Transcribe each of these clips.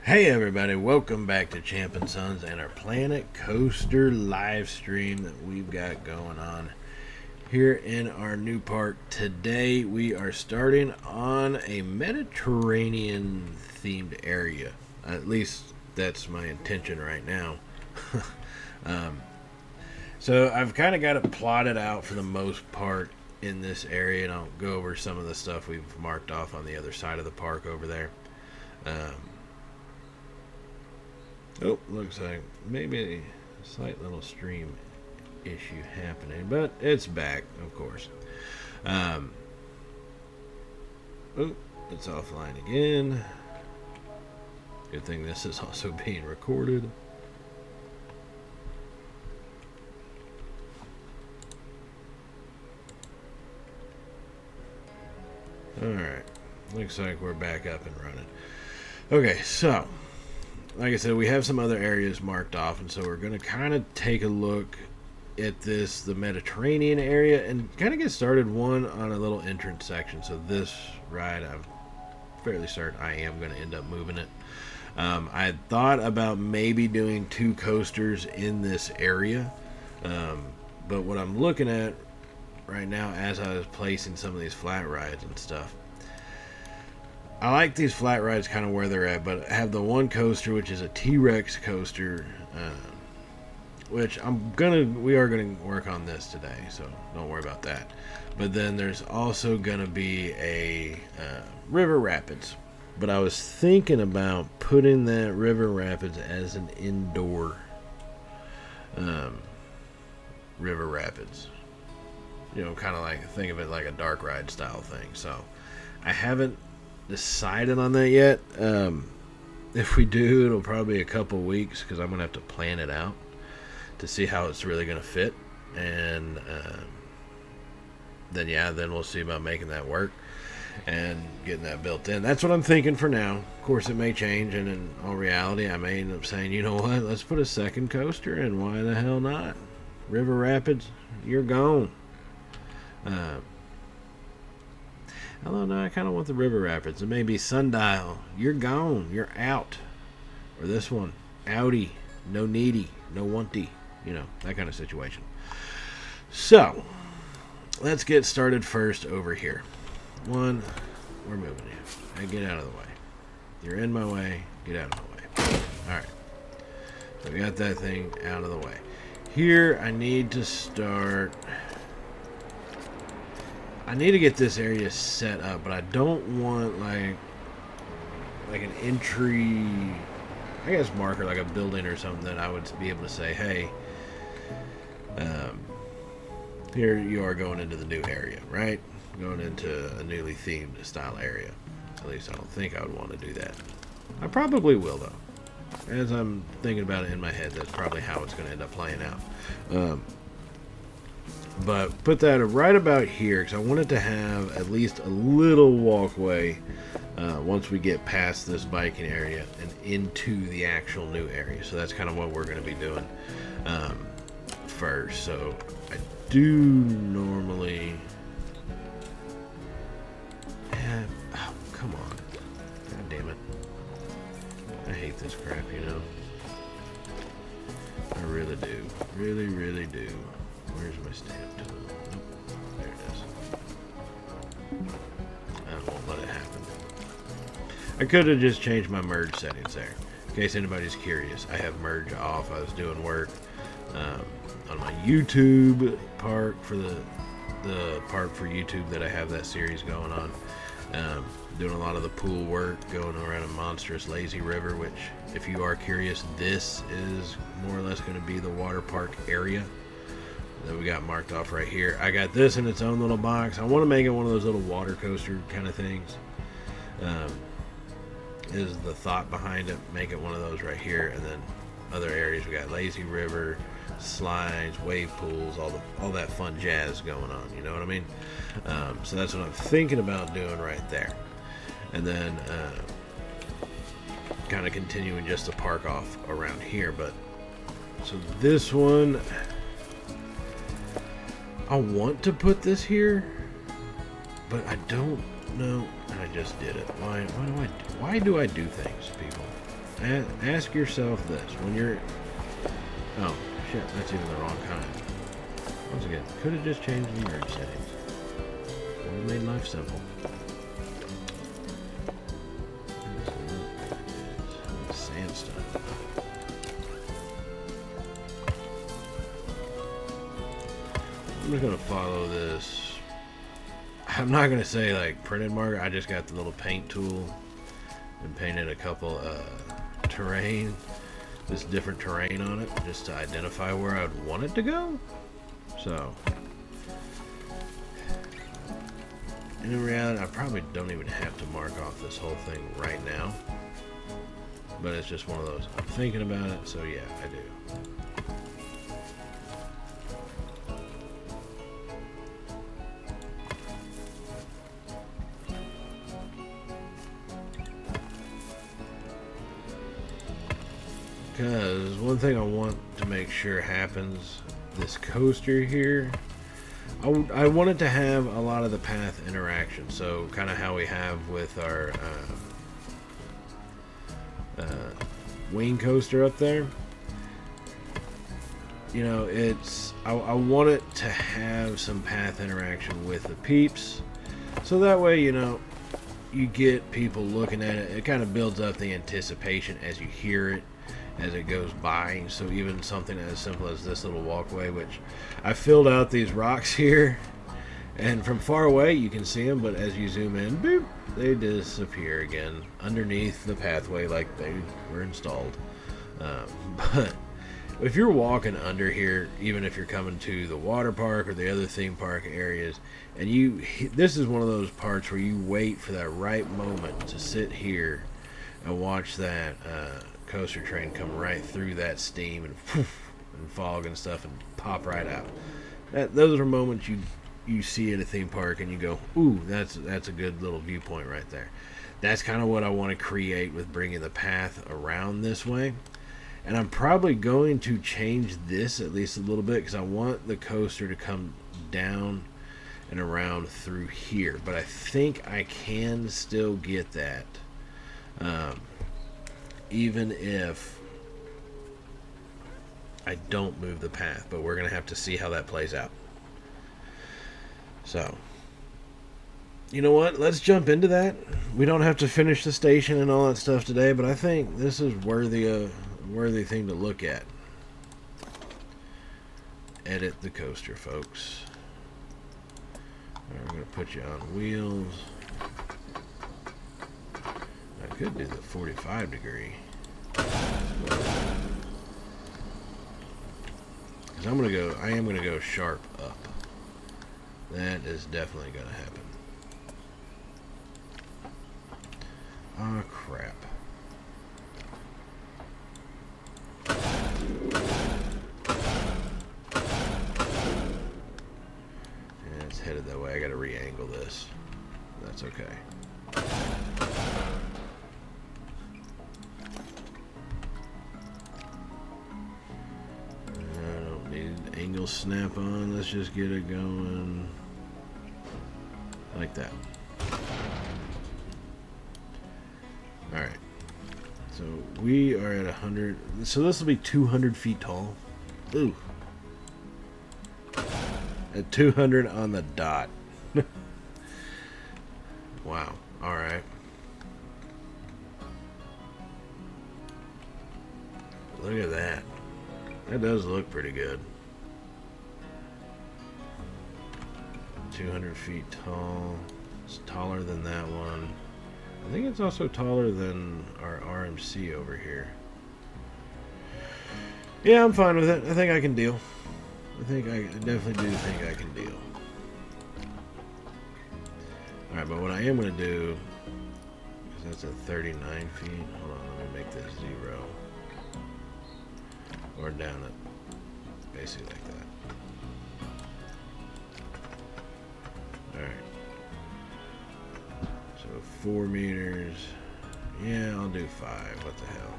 Hey everybody, welcome back to Champ and Sons and our Planet Coaster live stream that we've got going on here in our new park. Today we are starting on a Mediterranean themed area. At least that's my intention right now. So I've kind of got it plotted out for the most part in this area, and I'll go over some of the stuff we've marked off on the other side of the park over there. Oh, looks like maybe a slight little stream issue happening, but it's back, of course. Oh, it's offline again. Good thing this is also being recorded. Alright, looks like we're back up and running. Okay, so like I said, we have some other areas marked off, and so we're going to kind of take a look at the Mediterranean area, and kind of get started one on a little entrance section. So this ride, I'm fairly certain I am going to end up moving it. I had thought about maybe doing two coasters in this area, but what I'm looking at right now as I was placing some of these flat rides and stuff, I like these flat rides kind of where they're at, but I have the one coaster which is a T-Rex coaster, which we are gonna work on this today, so don't worry about that. But then there's also gonna be a River Rapids, but I was thinking about putting that River Rapids as an indoor River Rapids. You know, kind of like, think of it like a dark ride style thing. So I haven't decided on that yet. If we do, it'll probably be a couple weeks, because I'm gonna have to plan it out to see how it's really gonna fit, and then we'll see about making that work and getting that built in. That's what I'm thinking for now. Of course, it may change, and in all reality, I may end up saying, you know what, let's put a second coaster in. Why the hell not? River Rapids, you're gone. Although, no, I kind of want the River Rapids. It may be Sundial. You're gone. You're out. Or this one. Audi. No needy. No wanty. You know, that kind of situation. So, let's get started first over here. One, we're moving you. Get out of the way. You're in my way. Get out of the way. Alright. So we got that thing out of the way. Here, I need to start... I need to get this area set up, but I don't want like an entry, I guess, marker, like a building or something that I would be able to say, hey, here you are going into the new area, right? Going into a newly themed style area. At least I don't think I would want to do that. I probably will, though. As I'm thinking about it in my head, that's probably how it's going to end up playing out. But put that right about here, because I wanted to have at least a little walkway once we get past this biking area and into the actual new area. So that's kind of what we're going to be doing first. So I do normally have... Oh, come on. God damn it. I hate this crap, you know. I really do. Really, really do. Where's my stamp tool? Nope. There it is. I won't let it happen. I could have just changed my merge settings there. In case anybody's curious, I have merge off. I was doing work on my YouTube park for the park for YouTube that I have that series going on. Doing a lot of the pool work, going around a monstrous lazy river, which, if you are curious, this is more or less going to be the water park area that we got marked off right here. I got this in its own little box. I want to make it one of those little water coaster kind of things. Is the thought behind it. Make it one of those right here, and then other areas we got lazy river, slides, wave pools, all that fun jazz going on. You know what I mean? So that's what I'm thinking about doing right there, and then kind of continuing just to park off around here. But so this one, I want to put this here, but I don't know. I just did it. Why do I do things, people? ask yourself this when you're. Oh shit, that's even the wrong kind. Once again, could have just changed the merge settings. Would have made life simple. Sandstone. I'm just gonna follow this. I'm not gonna say like printed marker. I just got the little paint tool and painted a couple terrain, this different terrain on it, just to identify where I'd want it to go. So, and in reality, I probably don't even have to mark off this whole thing right now. But it's just one of those. I'm thinking about it, so yeah, I do. Because one thing I want to make sure happens, this coaster here, I want it to have a lot of the path interaction. So kind of how we have with our wing coaster up there. You know, I want it to have some path interaction with the peeps. So that way, you know, you get people looking at it. It kind of builds up the anticipation as you hear it, as it goes by. So even something as simple as this little walkway, which I filled out these rocks here, and from far away you can see them, but as you zoom in, boop, they disappear again underneath the pathway like they were installed. But if you're walking under here, even if you're coming to the water park or the other theme park areas, and this is one of those parts where you wait for that right moment to sit here and watch that coaster train come right through that steam and fog and stuff and pop right out. Those are moments you see at a theme park and you go, ooh, that's a good little viewpoint right there. That's kind of what I want to create with bringing the path around this way. And I'm probably going to change this at least a little bit because I want the coaster to come down and around through here. But I think I can still get that. Even if I don't move the path, but we're going to have to see how that plays out. So, you know what? Let's jump into that. We don't have to finish the station and all that stuff today, but I think this is worthy thing to look at. Edit the coaster, folks. I'm going to put you on wheels. I could do the 45 degree. Because I am going to go sharp up. That is definitely going to happen. Oh, crap. Yeah, it's headed that way. I got to re-angle this. That's okay. Angle snap on. Let's just get it going like that. Alright. So we are at 100. So this will be 200 feet tall. Ooh. At 200 on the dot. Wow. Alright. Look at that. That does look pretty good. 200 feet tall. It's taller than that one. I think it's also taller than our RMC over here. Yeah, I'm fine with it. I think I can deal. I definitely do think I can deal. Alright, but what I am going to do, because that's at 39 feet. Hold on, let me make this 0. Or down it. Basically like that. Alright. So 4 meters. Yeah, I'll do 5. What the hell?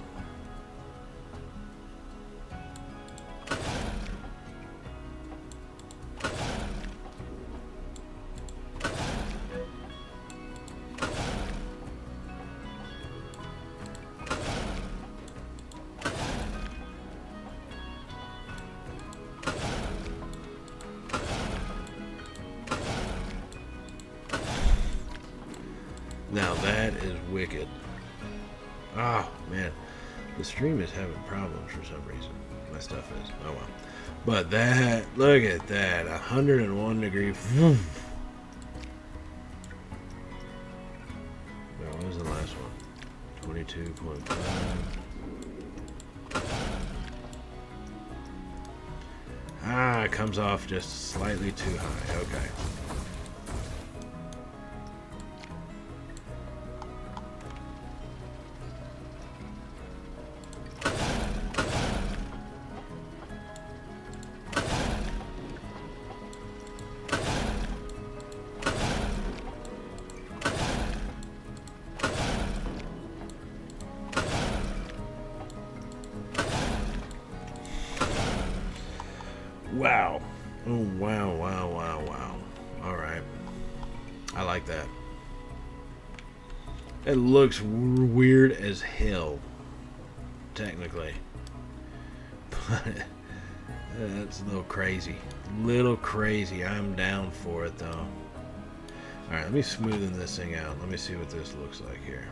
Now that is wicked. Oh, man. The stream is having problems for some reason. My stuff is. Oh, well. But that, look at that. 101 degree. What was the last one? 22.5. Ah, it comes off just slightly too high. Okay. Wow. Oh, wow, wow, wow, wow. Alright. I like that. It looks weird as hell, technically. But that's a little crazy. Little crazy. I'm down for it, though. Alright, let me smoothen this thing out. Let me see what this looks like here.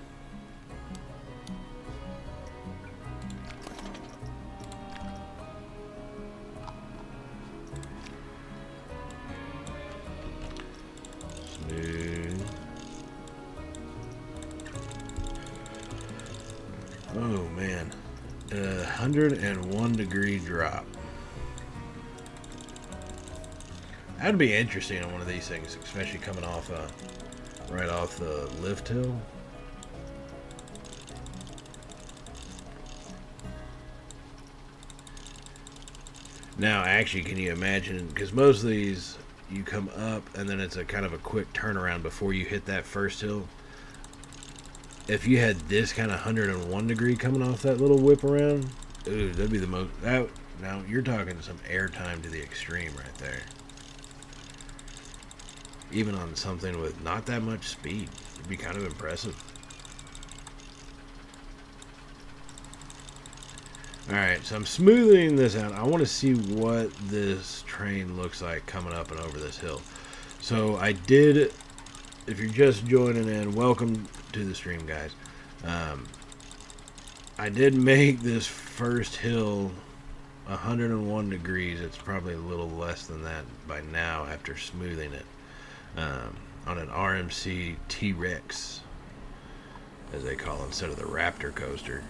Oh man, 101 degree drop. That'd be interesting on one of these things, especially coming off right off the lift hill. Now, actually, can you imagine? Because most of these, you come up and then it's a kind of a quick turnaround before you hit that first hill. If you had this kind of 101 degree coming off that little whip around, ooh, that'd be the most. Now you're talking some airtime to the extreme right there. Even on something with not that much speed, it'd be kind of impressive. Alright, so I'm smoothing this out. I want to see what this train looks like coming up and over this hill. So I did, if you're just joining in, welcome to the stream, guys. I did make this first hill 101 degrees. It's probably a little less than that by now after smoothing it. On an RMC T-Rex, as they call it, instead of the Raptor coaster.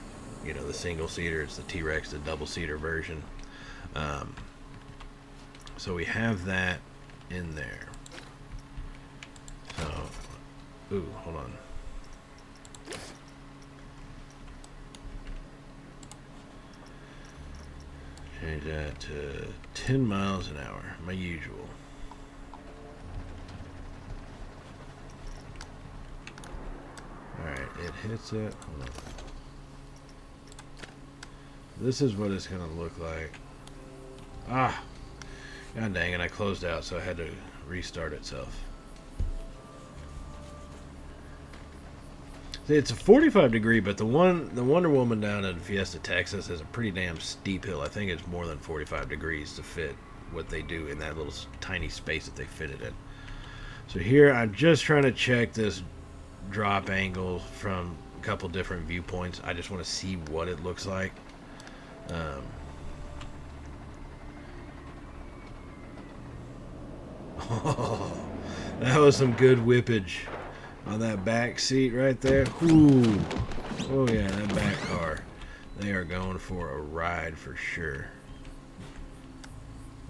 You know, the single seater, it's the T-Rex, the double seater version. So we have that in there. So, ooh, hold on. Change that to 10 miles an hour, my usual. Alright, it hits it. Hold on. This is what it's going to look like. Ah! God dang it, I closed out, so I had to restart itself. See, it's a 45 degree, but the Wonder Woman down in Fiesta, Texas has a pretty damn steep hill. I think it's more than 45 degrees to fit what they do in that little tiny space that they fit it in. So here, I'm just trying to check this drop angle from a couple different viewpoints. I just want to see what it looks like. Oh, that was some good whippage on that back seat right there. Ooh. Oh yeah, that back car. They are going for a ride for sure.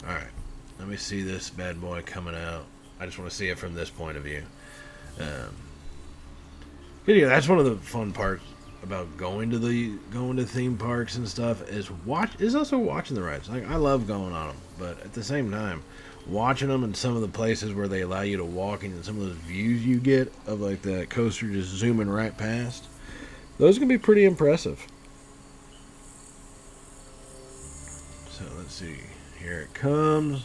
Alright, let me see this bad boy coming out. I just want to see it from this point of view. Yeah, that's one of the fun parts about going to theme parks and stuff is also watching the rides. Like, I love going on them, but at the same time, watching them in some of the places where they allow you to walk and some of those views you get of like the coaster just zooming right past, those can be pretty impressive. So let's see, here it comes.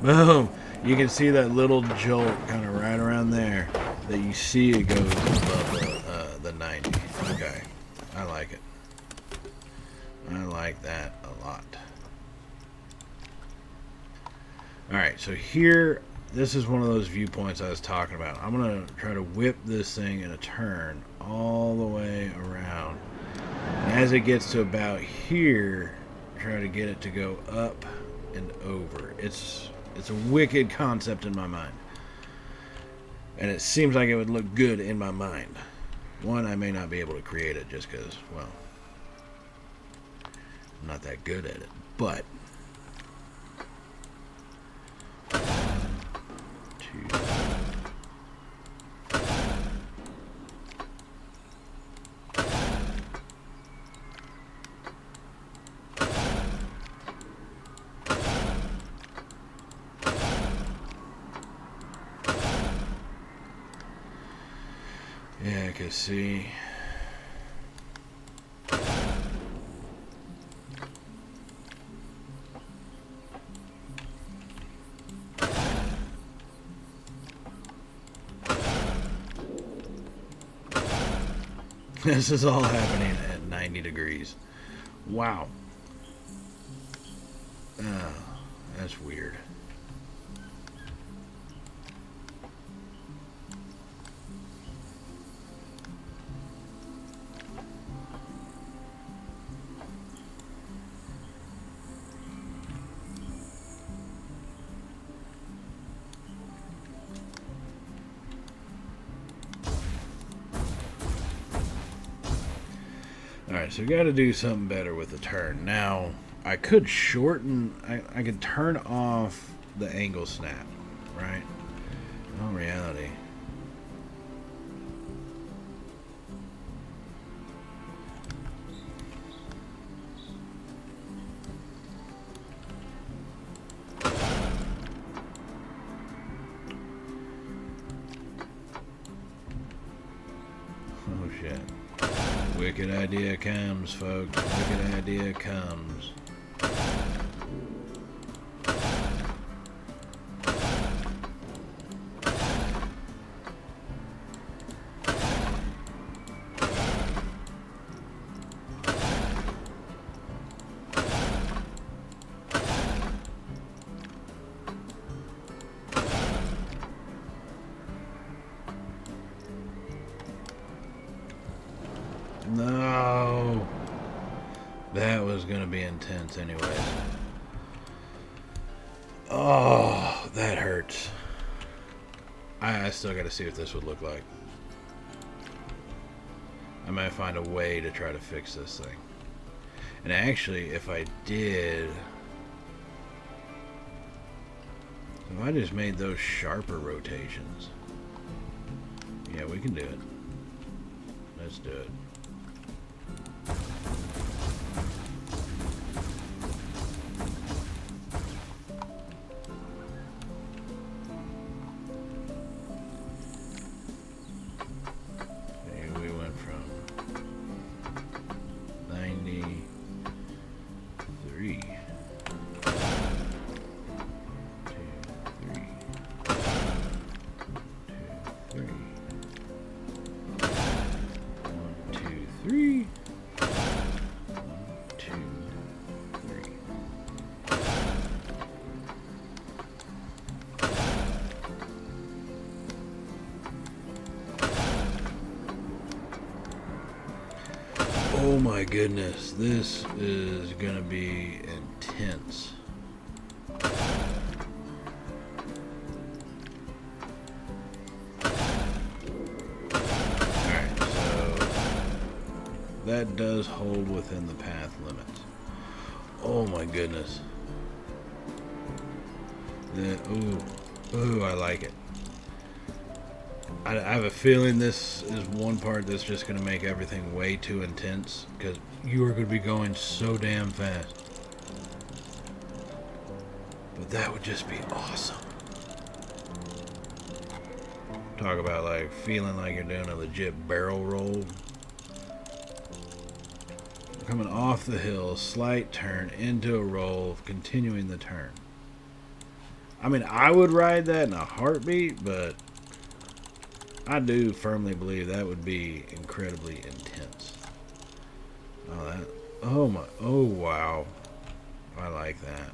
Boom. You can see that little jolt kind of right around there that you see it goes above the 90. Okay. I like it. I like that a lot. Alright, so here this is one of those viewpoints I was talking about. I'm going to try to whip this thing in a turn all the way around. And as it gets to about here, try to get it to go up and over. It's a wicked concept in my mind. And it seems like it would look good in my mind. One, I may not be able to create it just because, well, I'm not that good at it. But yeah, I can see. This is all happening at 90 degrees. Wow. Oh, that's weird. Alright, so we got to do something better with the turn. Now, I could shorten... I could turn off the angle snap, right? In all reality... Oh, shit. Wicked idea comes, folks. Wicked idea comes. No, that was gonna be intense anyways. Oh, that hurts. I still gotta see what this would look like. I might find a way to try to fix this thing. And actually, if I did, if I just made those sharper rotations, yeah, we can do it. Let's do it. We went from 93 Three. 1, 2, 3. Oh my goodness, this is gonna be intense. That does hold within the path limits. Oh my goodness. Ooh, I like it. I have a feeling this is one part that's just going to make everything way too intense, because you are going to be going so damn fast. But that would just be awesome. Talk about like feeling like you're doing a legit barrel roll. Coming off the hill, slight turn into a roll, continuing the turn. I mean, I would ride that in a heartbeat, but I do firmly believe that would be incredibly intense. Oh wow. I like that.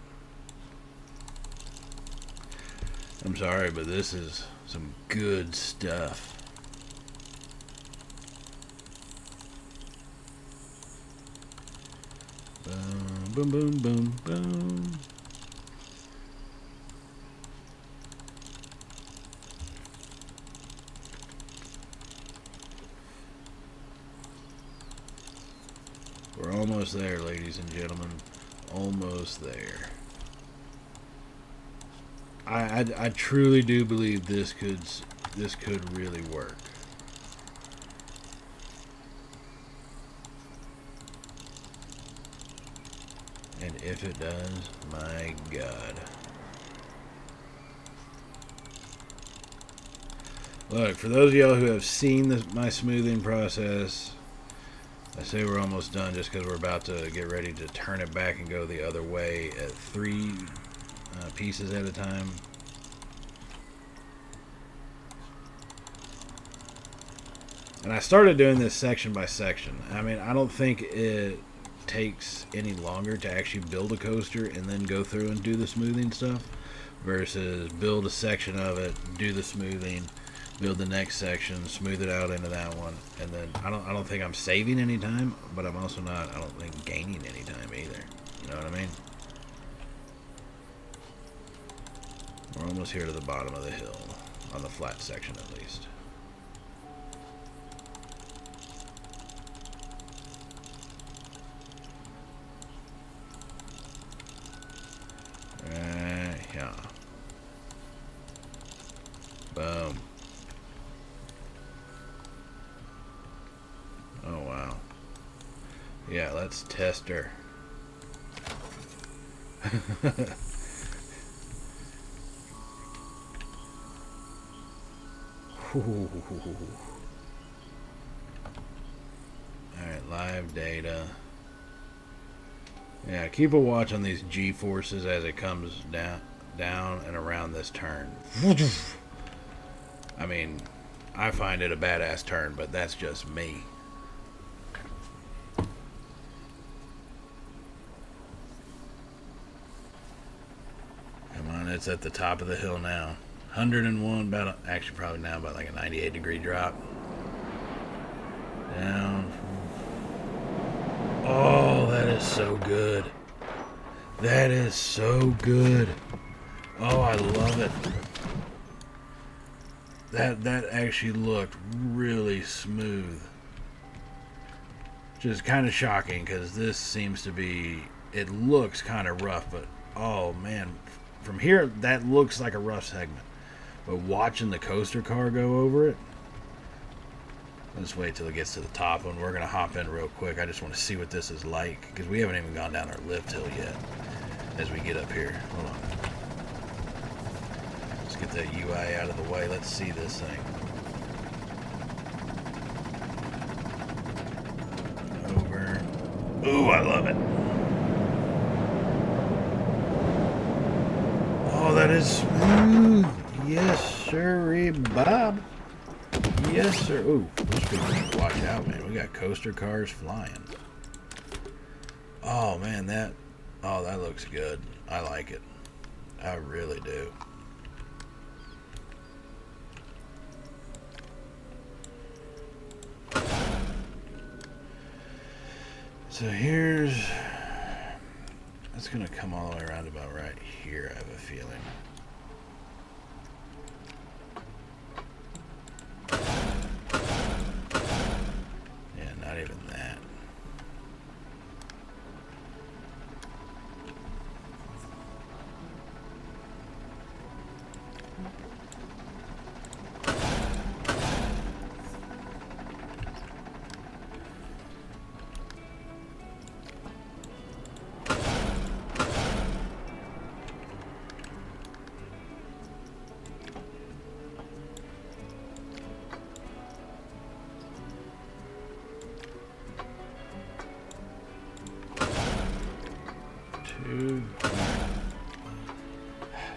I'm sorry, but this is some good stuff. Boom, boom, boom, boom. We're almost there, ladies and gentlemen. Almost there. I truly do believe this could really work. And if it does, my God. Look, for those of y'all who have seen my smoothing process, I say we're almost done just because we're about to get ready to turn it back and go the other way at 3 pieces at a time. And I started doing this section by section. I mean, I don't think it takes any longer to actually build a coaster and then go through and do the smoothing stuff versus build a section of it, do the smoothing, build the next section, smooth it out into that one, and then I don't think I'm saving any time, but I'm also not, I don't think, gaining any time either. You know what I mean? We're almost here to the bottom of the hill, on the flat section at least. Yeah. Boom. Oh, wow. Yeah, let's test her. Alright, live data. Yeah, keep a watch on these G-forces as it comes down and around this turn. I mean, I find it a badass turn, but that's just me. Come on, it's at the top of the hill now. 101, actually probably now about like a 98-degree drop. Down. Oh, that is so good. That is so good. Oh, I love it. That actually looked really smooth. Just kind of shocking because this seems to be, it looks kind of rough, but oh man, from here that looks like a rough segment. But watching the coaster car go over it, let's wait till it gets to the top and we're going to hop in real quick. I just want to see what this is like because we haven't even gone down our lift hill yet as we get up here. Hold on. Let's get that UI out of the way. Let's see this thing. Over. Ooh, I love it. Oh, that is smooth. Yes, sir, Bob. Yes, sir. Ooh, watch out, man. We got coaster cars flying. Oh, man, that looks good. I like it. I really do. So it's going to come all the way around about right here, I have a feeling. Yeah, not even that.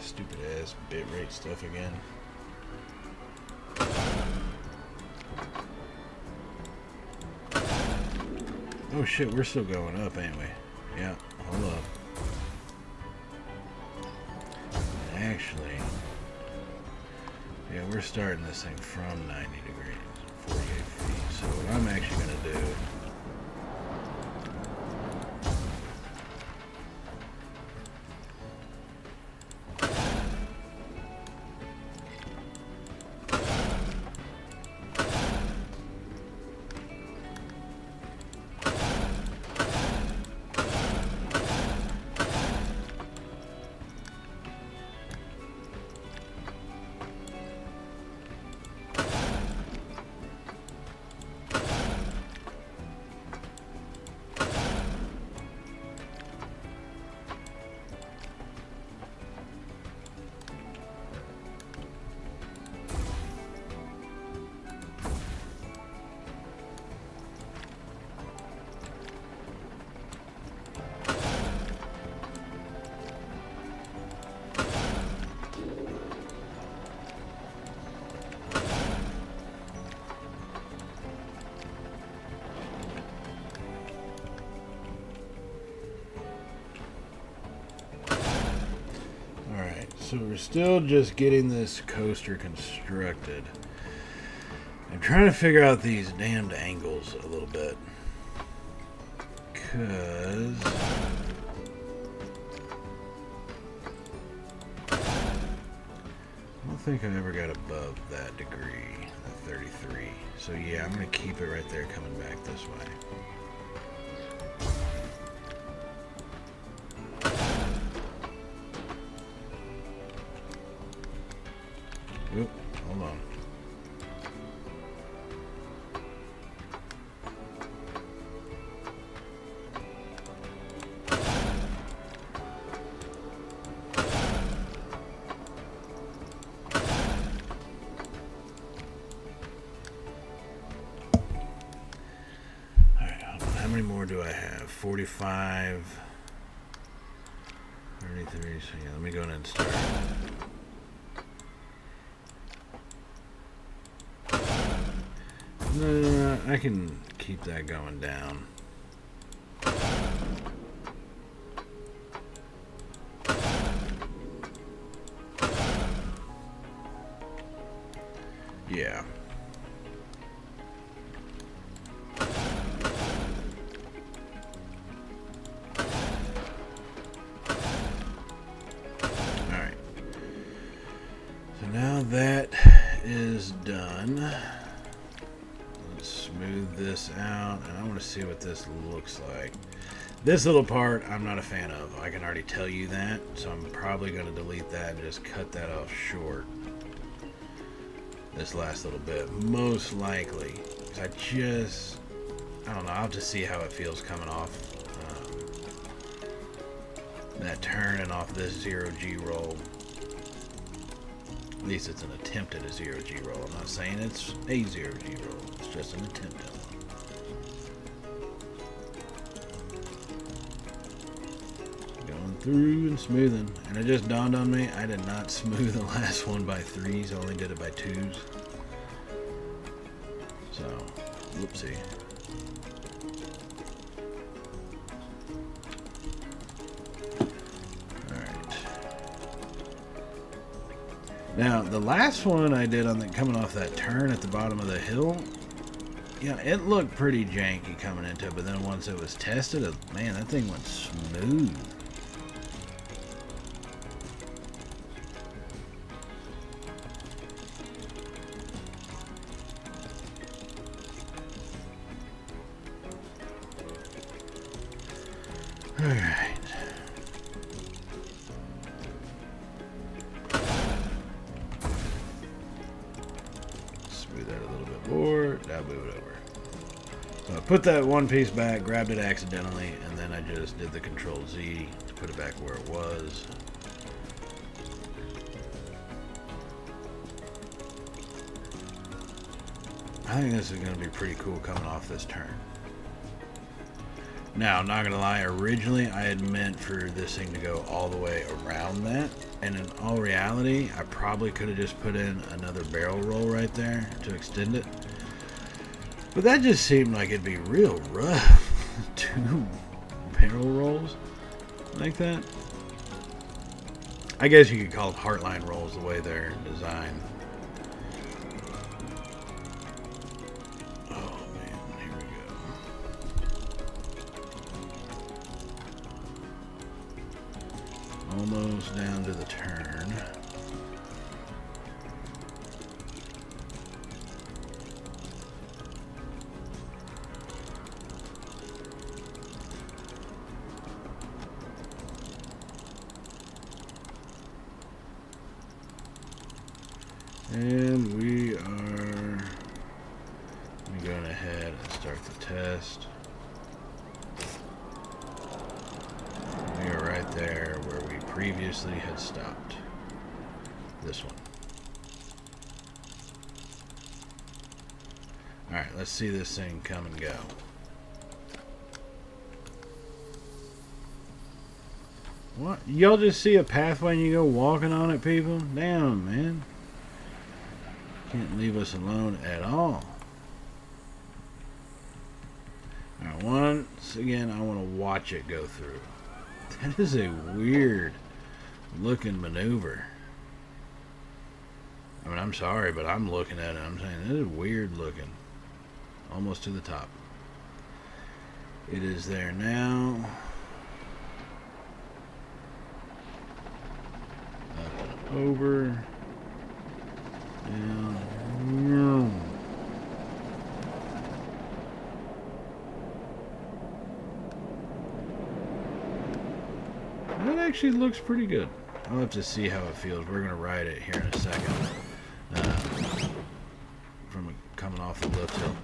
Stupid ass bitrate stuff again. Oh shit, we're still going up, ain't we? Yeah, hold up. Actually, Yeah, we're starting this thing from 90 degrees, 48 feet. So what I'm actually going to do... So we're still just getting this coaster constructed. I'm trying to figure out these damned angles a little bit. Because... I don't think I ever got above that degree, the 33. So yeah, I'm going to keep it right there coming back this way. Oop, hold on. Alright, how many more do I have? 45, 33, so yeah, let me go ahead and start. I can keep that going down. Yeah. Alright. So now that is done. Smooth this out, and I want to see what this looks like. This little part I'm not a fan of. I can already tell you that, so I'm probably going to delete that and just cut that off short. This last little bit, most likely. I don't know, I'll just see how it feels coming off that turn and off this 0G roll. At least it's an attempt at a 0G roll. I'm not saying it's a 0G roll. It's just an attempt at one. Going through and smoothing. And it just dawned on me, I did not smooth the last one by 3s. I only did it by 2s. So, whoopsie. Now, the last one I did on the coming off that turn at the bottom of the hill, yeah, it looked pretty janky coming into it, but then once it was tested, man, that thing went smooth. All right. I'll move it over. So I put that one piece back, grabbed it accidentally, and then I just did the Control Z to put it back where it was. I think this is going to be pretty cool coming off this turn. Now, I'm not going to lie, originally I had meant for this thing to go all the way around that, and in all reality, I probably could have just put in another barrel roll right there to extend it. But that just seemed like it'd be real rough. 2 barrel rolls like that. I guess you could call them heartline rolls the way they're designed. almost down to the turn. And we are going ahead and start the test. We are right there where we previously had stopped. This one. Alright, let's see this thing come and go. What? Y'all just see a pathway and you go walking on it, people? Damn, man. Can't leave us alone at all. Alright, once again, I want to watch it go through. That is a weird looking maneuver. I mean, I'm sorry, but I'm looking at it. I'm saying, this is weird looking. Almost to the top. It is there now. Up and over. Down. That actually looks pretty good. I'll have to see how it feels. We're going to ride it here in a second. From coming off the lift hill.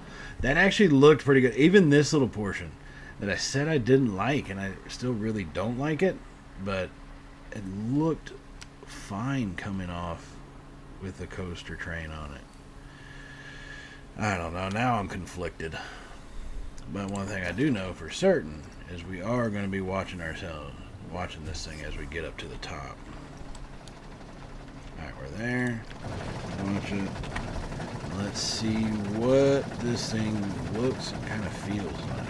That actually looked pretty good. Even this little portion that I said I didn't like, and I still really don't like it, but it looked fine coming off with the coaster train on it. I don't know. Now I'm conflicted. But one thing I do know for certain is we are going to be watching this thing as we get up to the top. Alright, we're there. Watch it. Let's see what this thing looks and kind of feels like.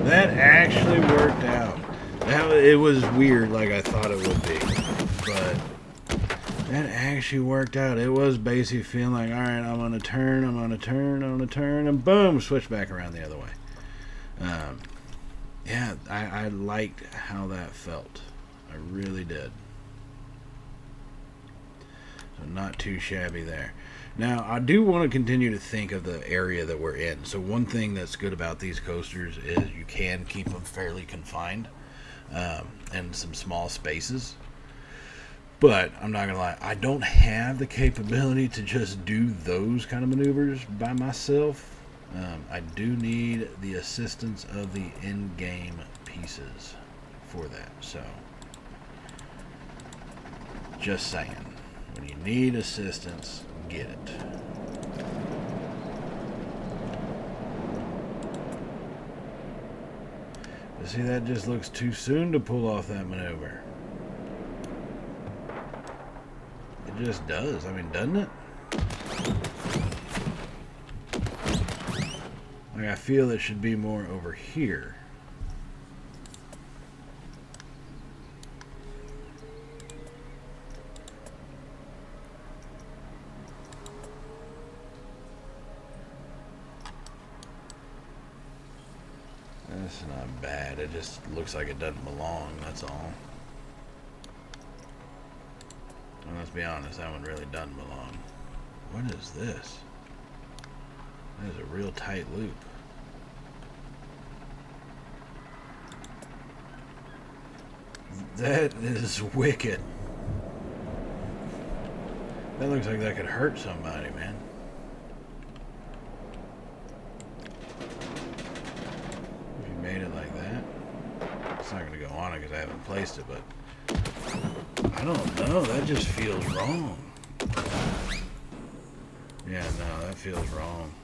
That actually worked out. It was weird like I thought it would be, but that actually worked out. It was basically feeling like, alright, I'm on a turn, and boom, switch back around the other way. Yeah, I liked how that felt. I really did. So not too shabby there. Now, I do want to continue to think of the area that we're in. So one thing that's good about these coasters is you can keep them fairly confined and some small spaces. But I'm not going to lie, I don't have the capability to just do those kind of maneuvers by myself. I do need the assistance of the in-game pieces for that. So, just saying, when you need assistance, get it. But see, that just looks too soon to pull off that maneuver. It just does. I mean, doesn't it? Like, I feel it should be more over here. That's not bad. It just looks like it doesn't belong, that's all. And let's be honest, that one really doesn't belong. What is this? That is a real tight loop. That is wicked. That looks like that could hurt somebody, man. If you made it like that. It's not going to go on it because I haven't placed it, but I don't know. That just feels wrong. Yeah, no, that feels wrong.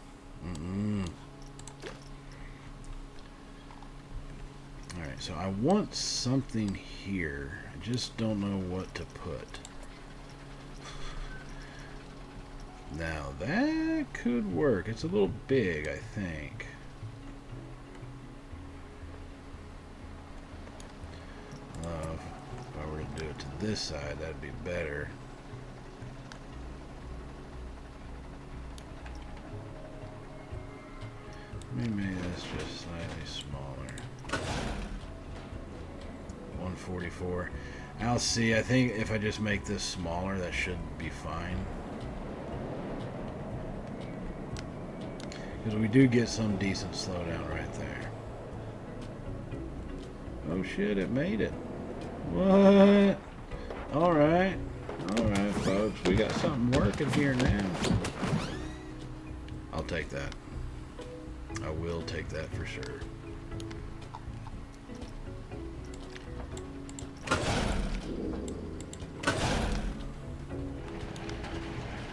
Alright, so I want something here. I just don't know what to put. Now, that could work. It's a little big, I think. If I were to it to this side, that'd be better. Maybe this just slightly smaller. 144. I'll see. I think if I just make this smaller, that should be fine. Because we do get some decent slowdown right there. Oh shit, it made it. What? Alright. Alright, folks. We got something working here now. I'll take that. I will take that for sure.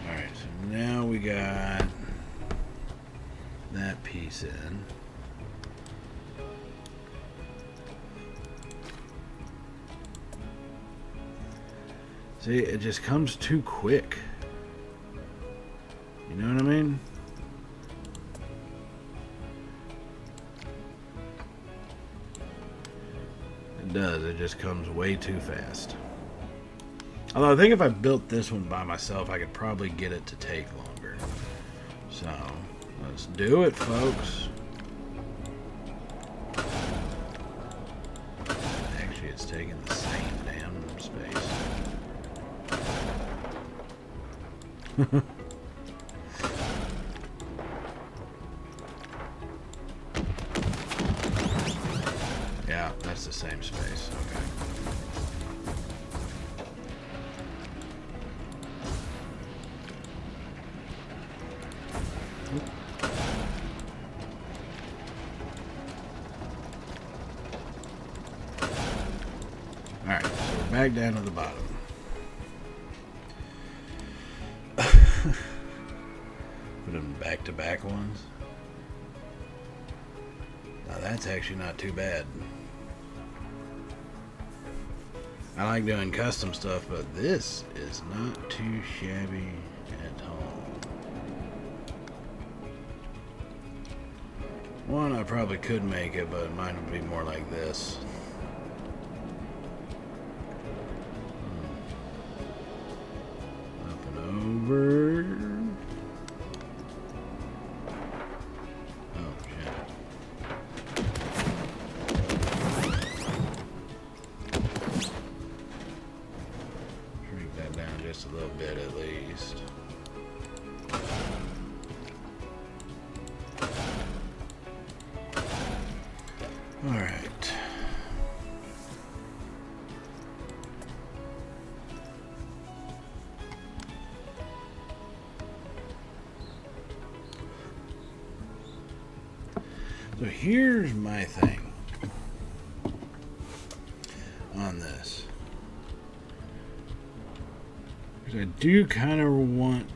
Alright, so now we got that piece in. See, it just comes too quick. You know what I mean? It does. It just comes way too fast. Although I think if I built this one by myself, I could probably get it to take longer. So, let's do it, folks. Actually, it's taking the same damn space. Yeah, that's the same space. Okay. Alright, so we're back down to the bottom. Put them back-to-back ones. Now that's actually not too bad. I like doing custom stuff, but this is not too shabby at all. One, I probably could make it, but mine would be more like this. Up and over. Oh, shit. Shrink that down just a little bit at least. All right. So here's my thing on this. Because I do kind of want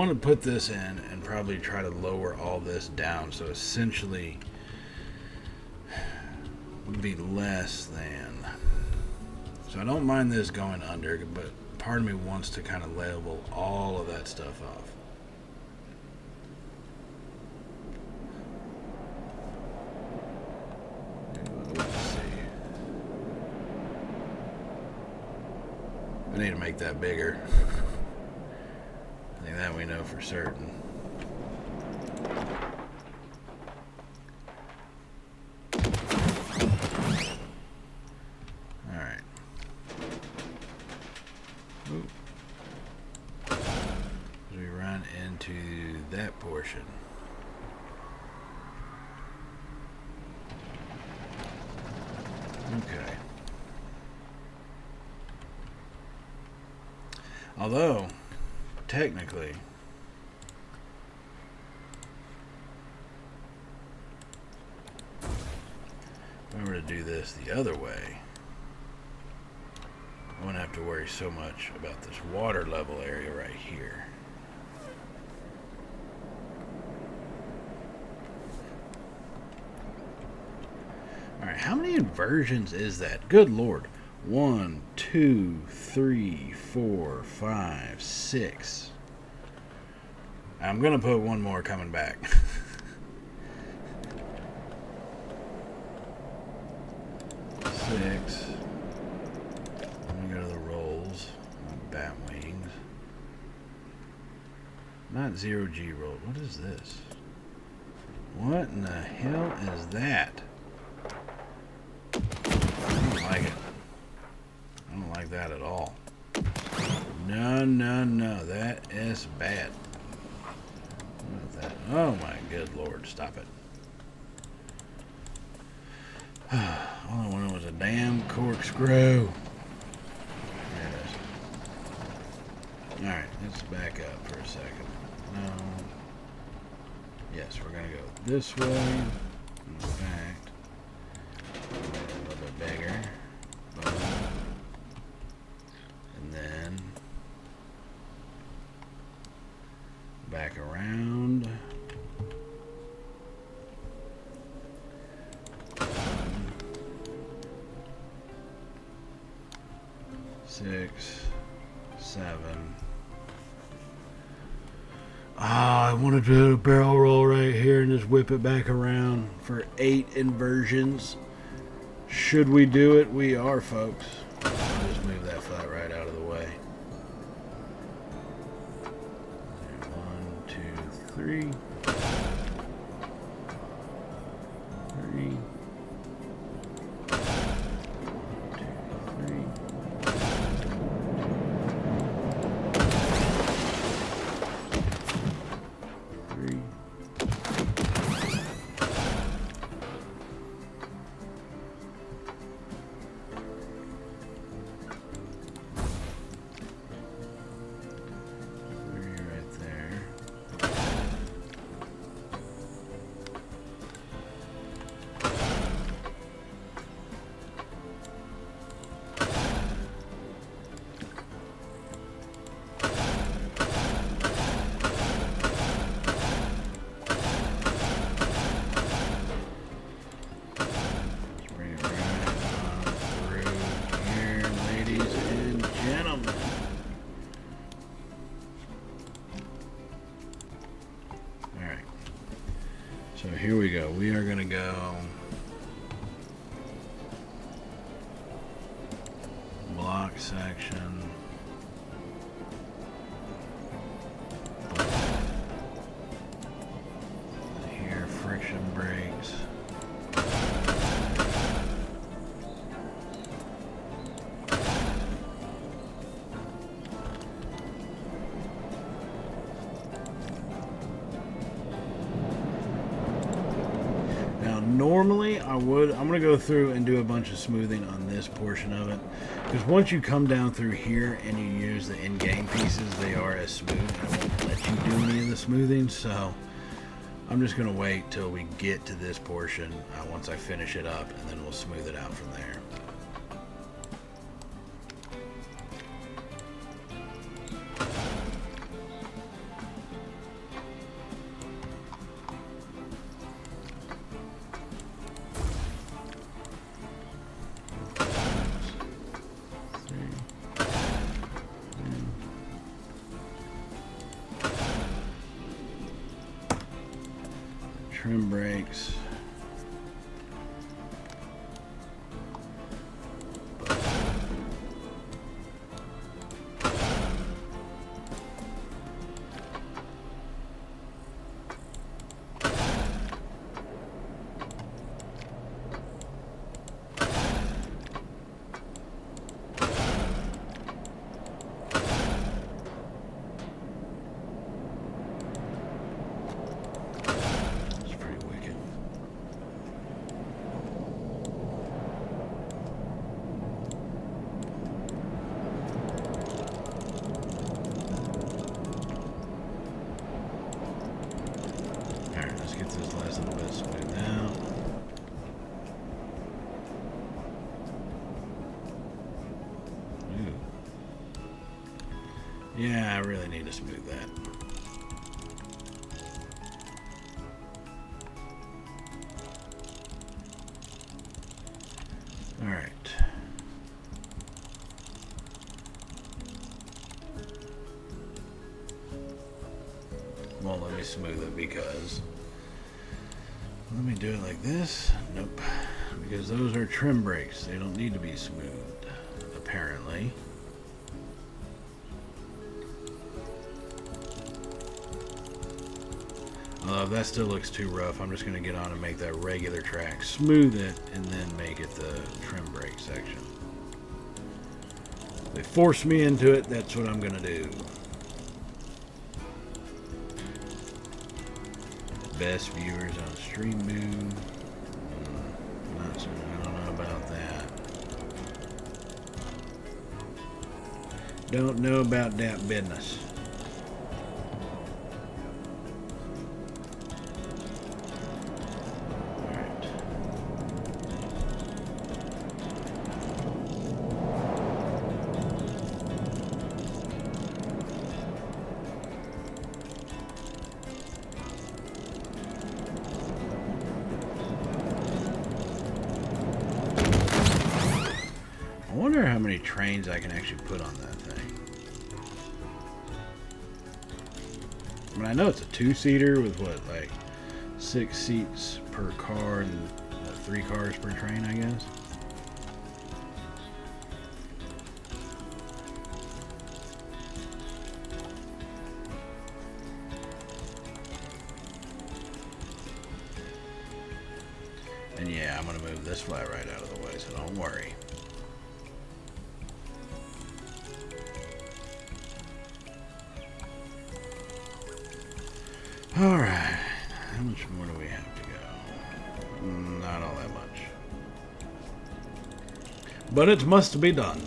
to put this in and probably try to lower all this down, so essentially would be less than. So I don't mind this going under, but part of me wants to kind of level all of that stuff off. Let's see. I need to make that bigger. I think that we know for certain. Alright. We run into that portion. Okay. Although, technically, if I were to do this the other way, I wouldn't have to worry so much about this water level area right here. Alright, how many inversions is that? Good Lord. 1, 2, 3, 4, 5, 6. I'm gonna put one more coming back. 6. Not zero G roll. What is this? What in the hell is that? I don't like it. I don't like that at all. No, no, no. That is bad. What is that? Oh my good lord. Stop it. All I wanted was a damn corkscrew. There it is. Alright, let's back up for a second. No. Yes, we're going to go this way. In fact, a little bit bigger. Boom. And then back around. 6, 7. I wanted to do a barrel roll right here and just whip it back around for 8 inversions. Should we do it? We are, folks. I'll just move that flat right out of the way. 1, 2, 3. 3. 3. Alright. So here we go. We are going to go block section. Here, friction brakes. Normally I'm going to go through and do a bunch of smoothing on this portion of it, because once you come down through here and you use the in-game pieces, they are as smooth. I won't let you do any of the smoothing, so I'm just going to wait till we get to this portion once I finish it up, and then we'll smooth it out from there. Trim brakes. Yeah, I really need to smooth that. All right. Won't let me smooth it because let me do it like this. Nope. Because those are trim brakes. They don't need to be smoothed, apparently. If that still looks too rough, I'm just going to get on and make that regular track, smooth it, and then make it the trim brake section. They force me into it, that's what I'm going to do. Best viewers on Stream View. Not so, I don't know about that. Don't know about that business. I wonder how many trains I can actually put on that thing. I mean, I know it's a two-seater with what, like 6 seats per car and 3 cars per train, I guess. And yeah, I'm going to move this flat right out of the way, so don't worry. Alright, how much more do we have to go? Not all that much. But it must be done.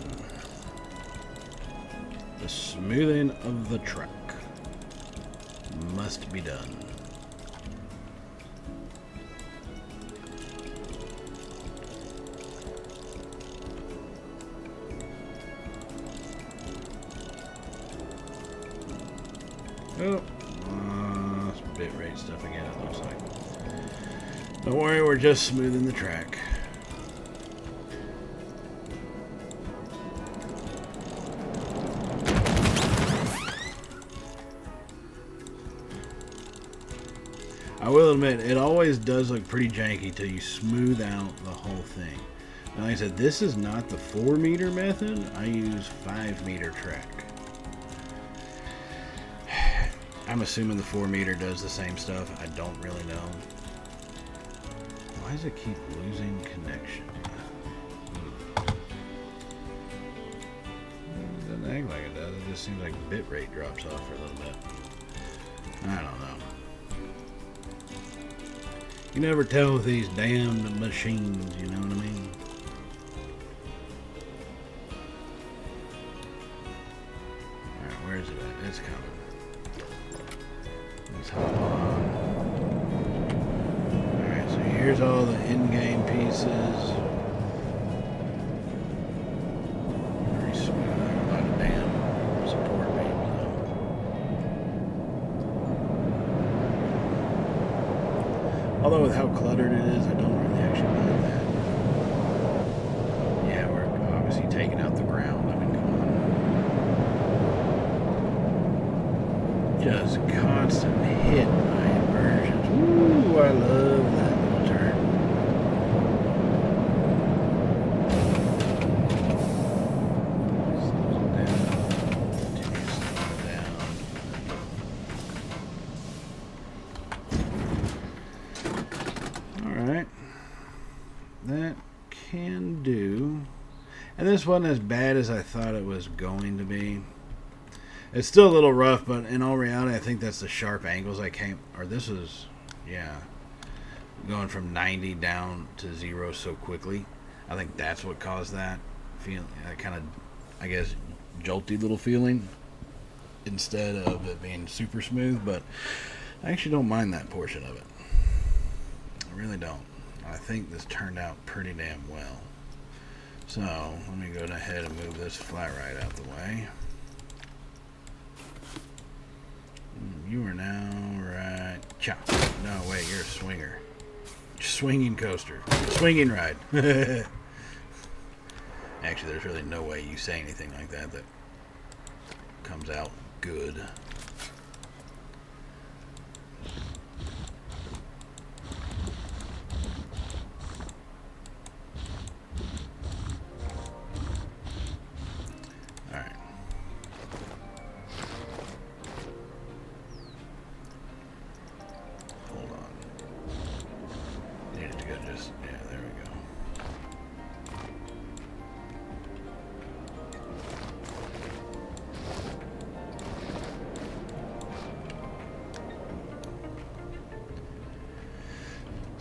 The smoothing of the track must be done. Oh. Bit rate stuff again, it looks like. Don't worry, we're just smoothing the track. I will admit, it always does look pretty janky till you smooth out the whole thing. Now, like I said, this is not the 4-meter method. I use 5-meter track. I'm assuming the 4-meter does the same stuff. I don't really know. Why does it keep losing connection? It doesn't act like it does. It just seems like bitrate drops off for a little bit. I don't know. You never tell with these damn machines, you know what I mean? Alright, where is it at? It's coming. Alright, so here's all the in-game pieces. Pretty smooth. A lot of damn support beams though. Although with how cluttered it is, I don't really actually mind that. Yeah, we're obviously taking out the ground. I mean, come on. Just constant hit by inversions. Ooh, I love that little turn. Slows it down. Continue to slow it down. Alright. That can do. And this wasn't as bad as I thought it was going to be. It's still a little rough, but in all reality, I think that's the sharp angles I came... Or this is... Yeah. Going from 90 down to 0 so quickly. I think that's what caused that feeling. That kind of, I guess, jolty little feeling. Instead of it being super smooth. But I actually don't mind that portion of it. I really don't. I think this turned out pretty damn well. So, let me go ahead and move this flat right out the way. You are now right. Chop. No, wait, you're a swinger. Swinging coaster. Swinging ride. Actually, there's really no way you say anything like that that comes out good.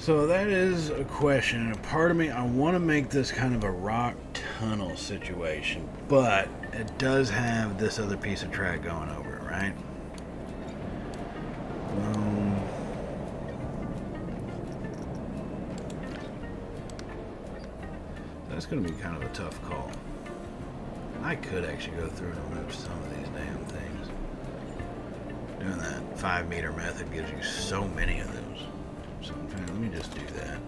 So that is a question, and a part of me, I want to make this kind of a rock tunnel situation, but it does have this other piece of track going over it, right? That's going to be kind of a tough call. I could actually go through and remove some of these damn things. Doing that 5-meter method gives you so many of those. So in fact, let me just do that.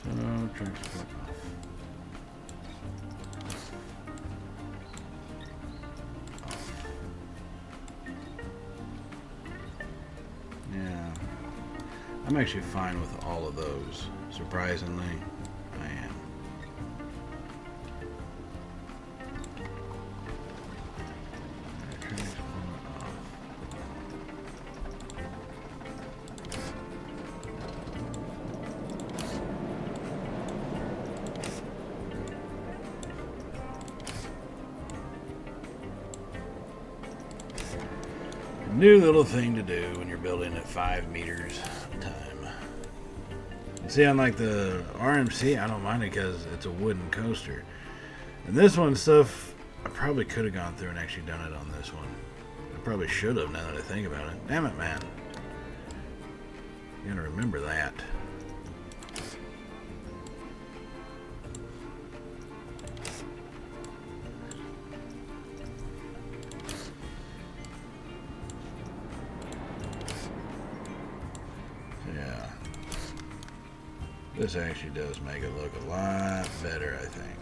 So, transport off. Yeah. I'm actually fine with all of those. Surprisingly, I am. New little thing to do when you're building at 5 meters at a time. And see, unlike the RMC, I don't mind it because it's a wooden coaster. And this one stuff, I probably could have gone through and actually done it on this one. I probably should have now that I think about it. Damn it, man. You gotta remember that. This actually does make it look a lot better, I think.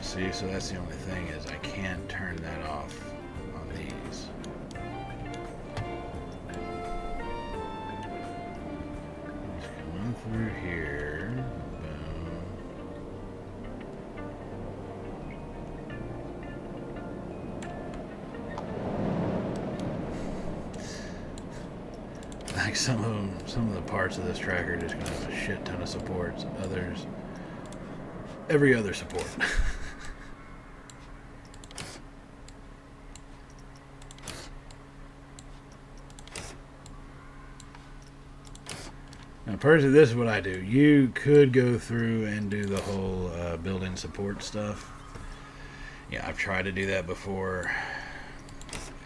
See, so that's the only thing is I can't turn that off on these. Just come on through here. Boom. Like some of the parts of this track are just gonna have a shit ton of supports. Others, every other support. Now, personally, this is what I do. You could go through and do the whole building support stuff. Yeah, I've tried to do that before,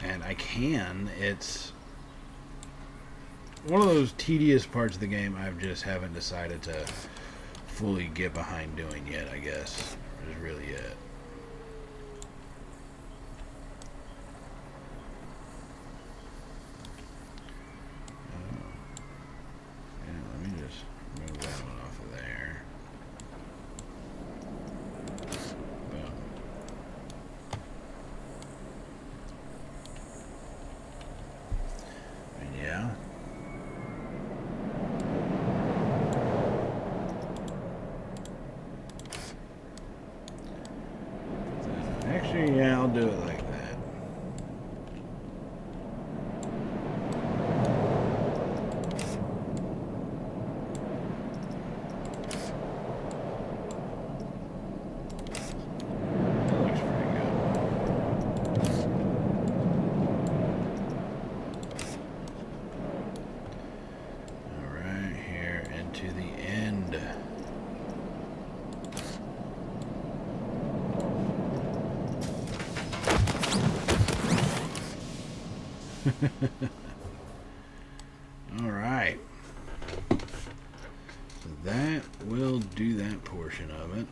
and I can. It's one of those tedious parts of the game I just haven't decided to fully get behind doing yet, I guess. Is really it. Actually, yeah, I'll do it like that. That looks pretty good. All right, here into the end. Alright. So that will do that portion of it.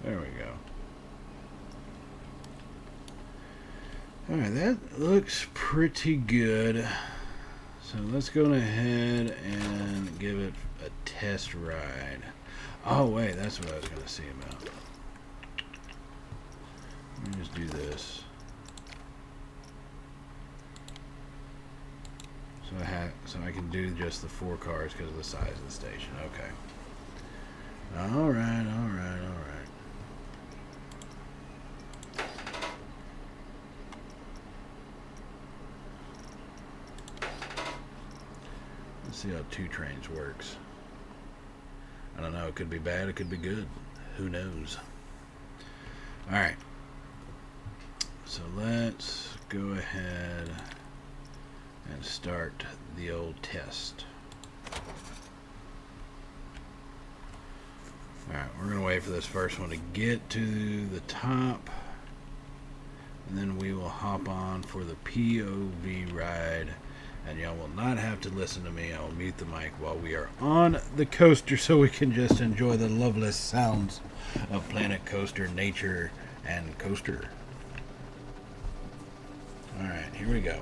There we go. Alright, that looks pretty good. So let's go ahead and give it a test ride. Oh wait, that's what I was going to see about. Let me just do this. So I can do just the 4 cars because of the size of the station. Okay. Alright. Let's see how 2 trains works. I don't know, it could be bad, it could be good. Who knows? Alright. So let's go ahead and start the old test. Alright, we're going to wait for this first one to get to the top. And then we will hop on for the POV ride. And y'all will not have to listen to me. I will mute the mic while we are on the coaster so we can just enjoy the loveless sounds of Planet Coaster, nature, and coaster. Alright, here we go.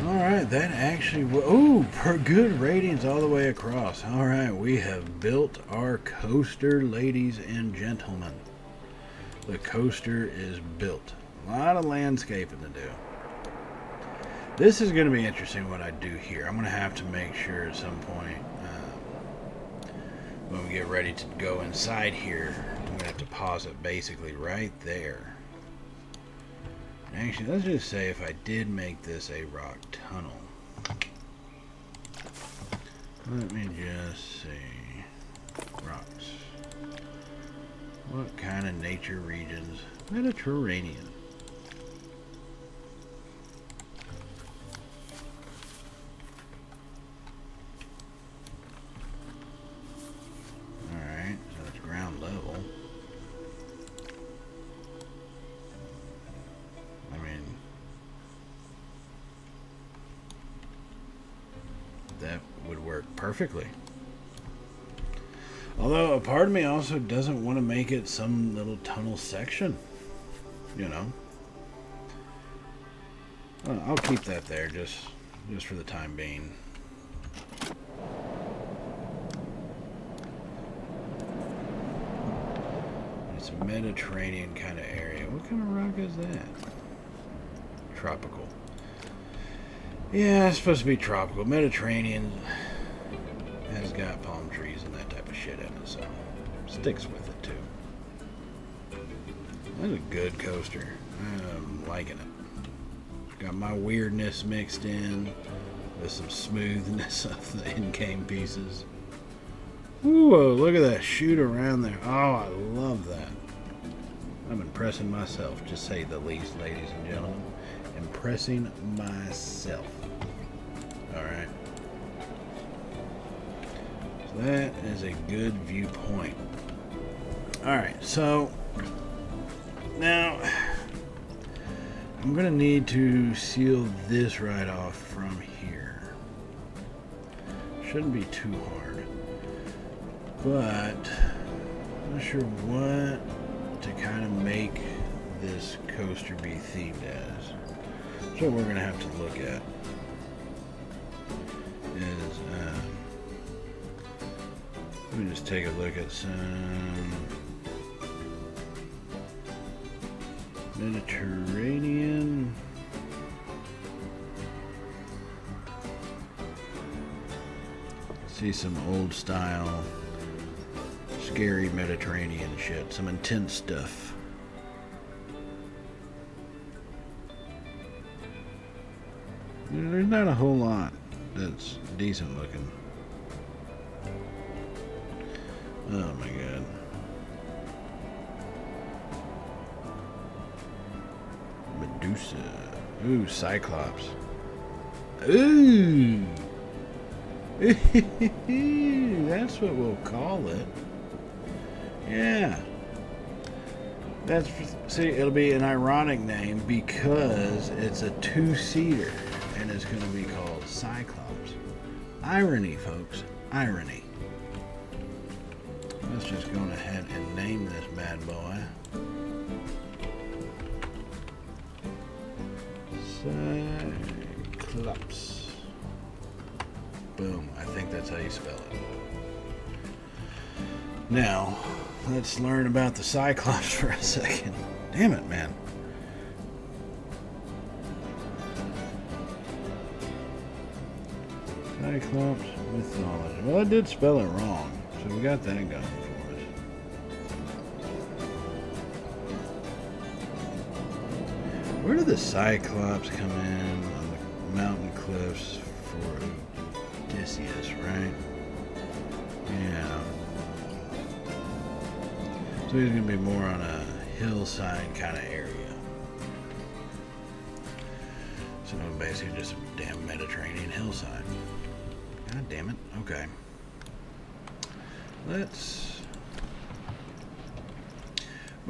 Alright, that actually... Ooh, good ratings all the way across. Alright, we have built our coaster, ladies and gentlemen. The coaster is built. A lot of landscaping to do. This is going to be interesting what I do here. I'm going to have to make sure at some point when we get ready to go inside here, I'm going to have to pause it basically right there. Actually, let's just say if I did make this a rock tunnel. Let me just see. Rocks. What kind of nature regions? Mediterranean. Alright, so it's ground level. That would work perfectly. Although a part of me also doesn't want to make it some little tunnel section, you know. I'll keep that there just for the time being. It's a Mediterranean kind of area. What kind of rock is that? Tropical. Yeah, it's supposed to be tropical. Mediterranean has got palm trees and that type of shit in it, so sticks with it too. That's a good coaster. I'm liking it. Got my weirdness mixed in with some smoothness of the in-game pieces. Ooh, look at that shoot around there. Oh, I love that. I'm impressing myself, to say the least, ladies and gentlemen. Impressing myself. Alright. So that is a good viewpoint. Alright, so now I'm I'm going to need to seal this right off from here. Shouldn't be too hard. But I'm not sure what to kind of make this coaster be themed as. So what we're going to have to look at is, let me just take a look at some Mediterranean. See some old style, scary Mediterranean shit, some intense stuff. There's not a whole lot that's decent looking. Oh my god. Medusa. Ooh, Cyclopes. Ooh! That's what we'll call it. Yeah. That's, see, it'll be an ironic name because it's a two-seater and it's going to be called Cyclopes. Irony, folks. Irony. Let's just go ahead and name this bad boy. Cyclops. Boom. I think that's how you spell it. Now, let's learn about the Cyclops for a second. Damn it, man. Cyclops mythology. Well, I did spell it wrong, so we got that going for us. Where do the Cyclops come in on the mountain cliffs for Odysseus, right? Yeah. So he's going to be more on a hillside kind of area. So basically just a damn Mediterranean hillside. God damn it. Okay. But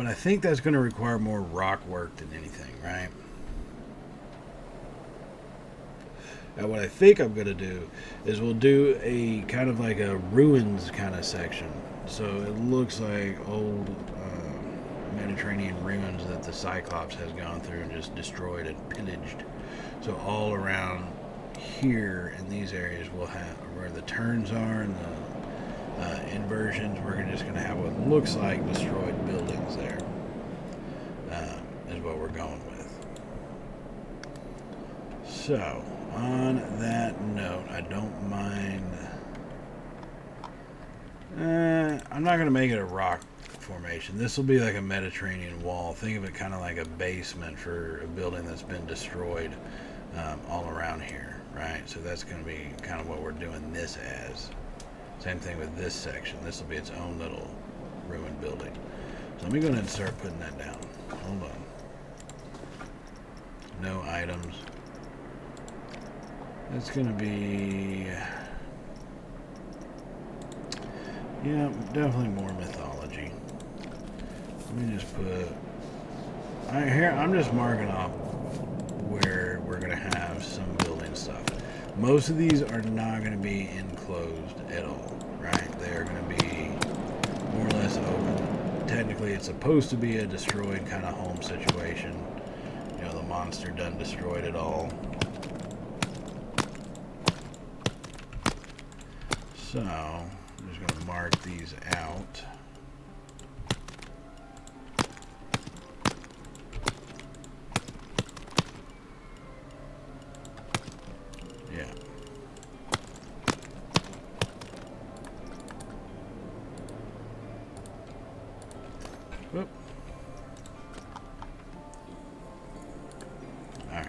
I think that's going to require more rock work than anything, right? Now what I think I'm going to do is we'll do a kind of like a ruins kind of section. So it looks like old Mediterranean ruins that the Cyclops has gone through and just destroyed and pillaged. So all around here in these areas we'll have where the turns are and the inversions, we're just going to have what looks like destroyed buildings there. Is what we're going with. So on that note, I don't mind. I'm not going to make it a rock formation. This will be like a Mediterranean wall. Think of it kind of like a basement for a building that's been destroyed all around here, right? So that's going to be kind of what we're doing this as. Same thing with this section. This will be its own little ruined building. So let me go ahead and start putting that down. Hold on. No items. That's going to be... yeah, definitely more mythology. Let me just put... here, I'm just marking off where we're going to have some building stuff. Most of these are not going to be enclosed at all, right? They're going to be more or less open. Technically, it's supposed to be a destroyed kind of home situation. You know, the monster done destroyed it all. So, I'm just going to mark these out. Yeah. Whoop. Alright.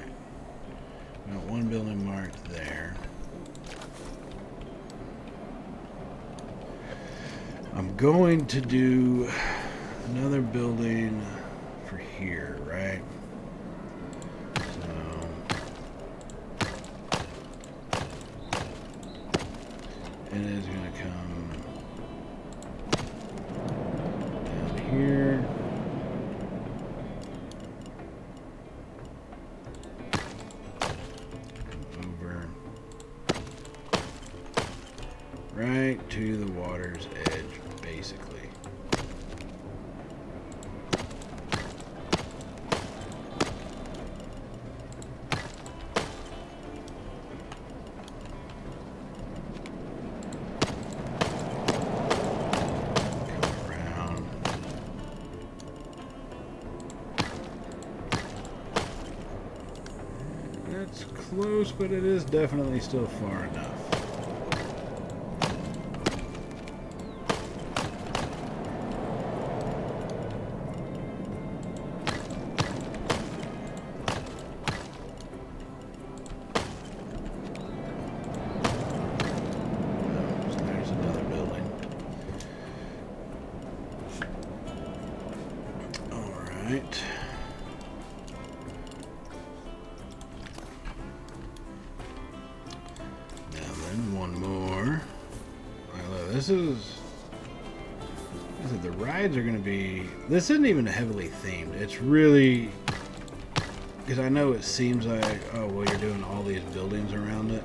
Got one building marked there. I'm going to do another building for here, right? So it is going to come down here. It's close, but it is definitely still far enough. The rides are going to be... This isn't even heavily themed. It's really... Because I know it seems like, oh, well, you're doing all these buildings around it.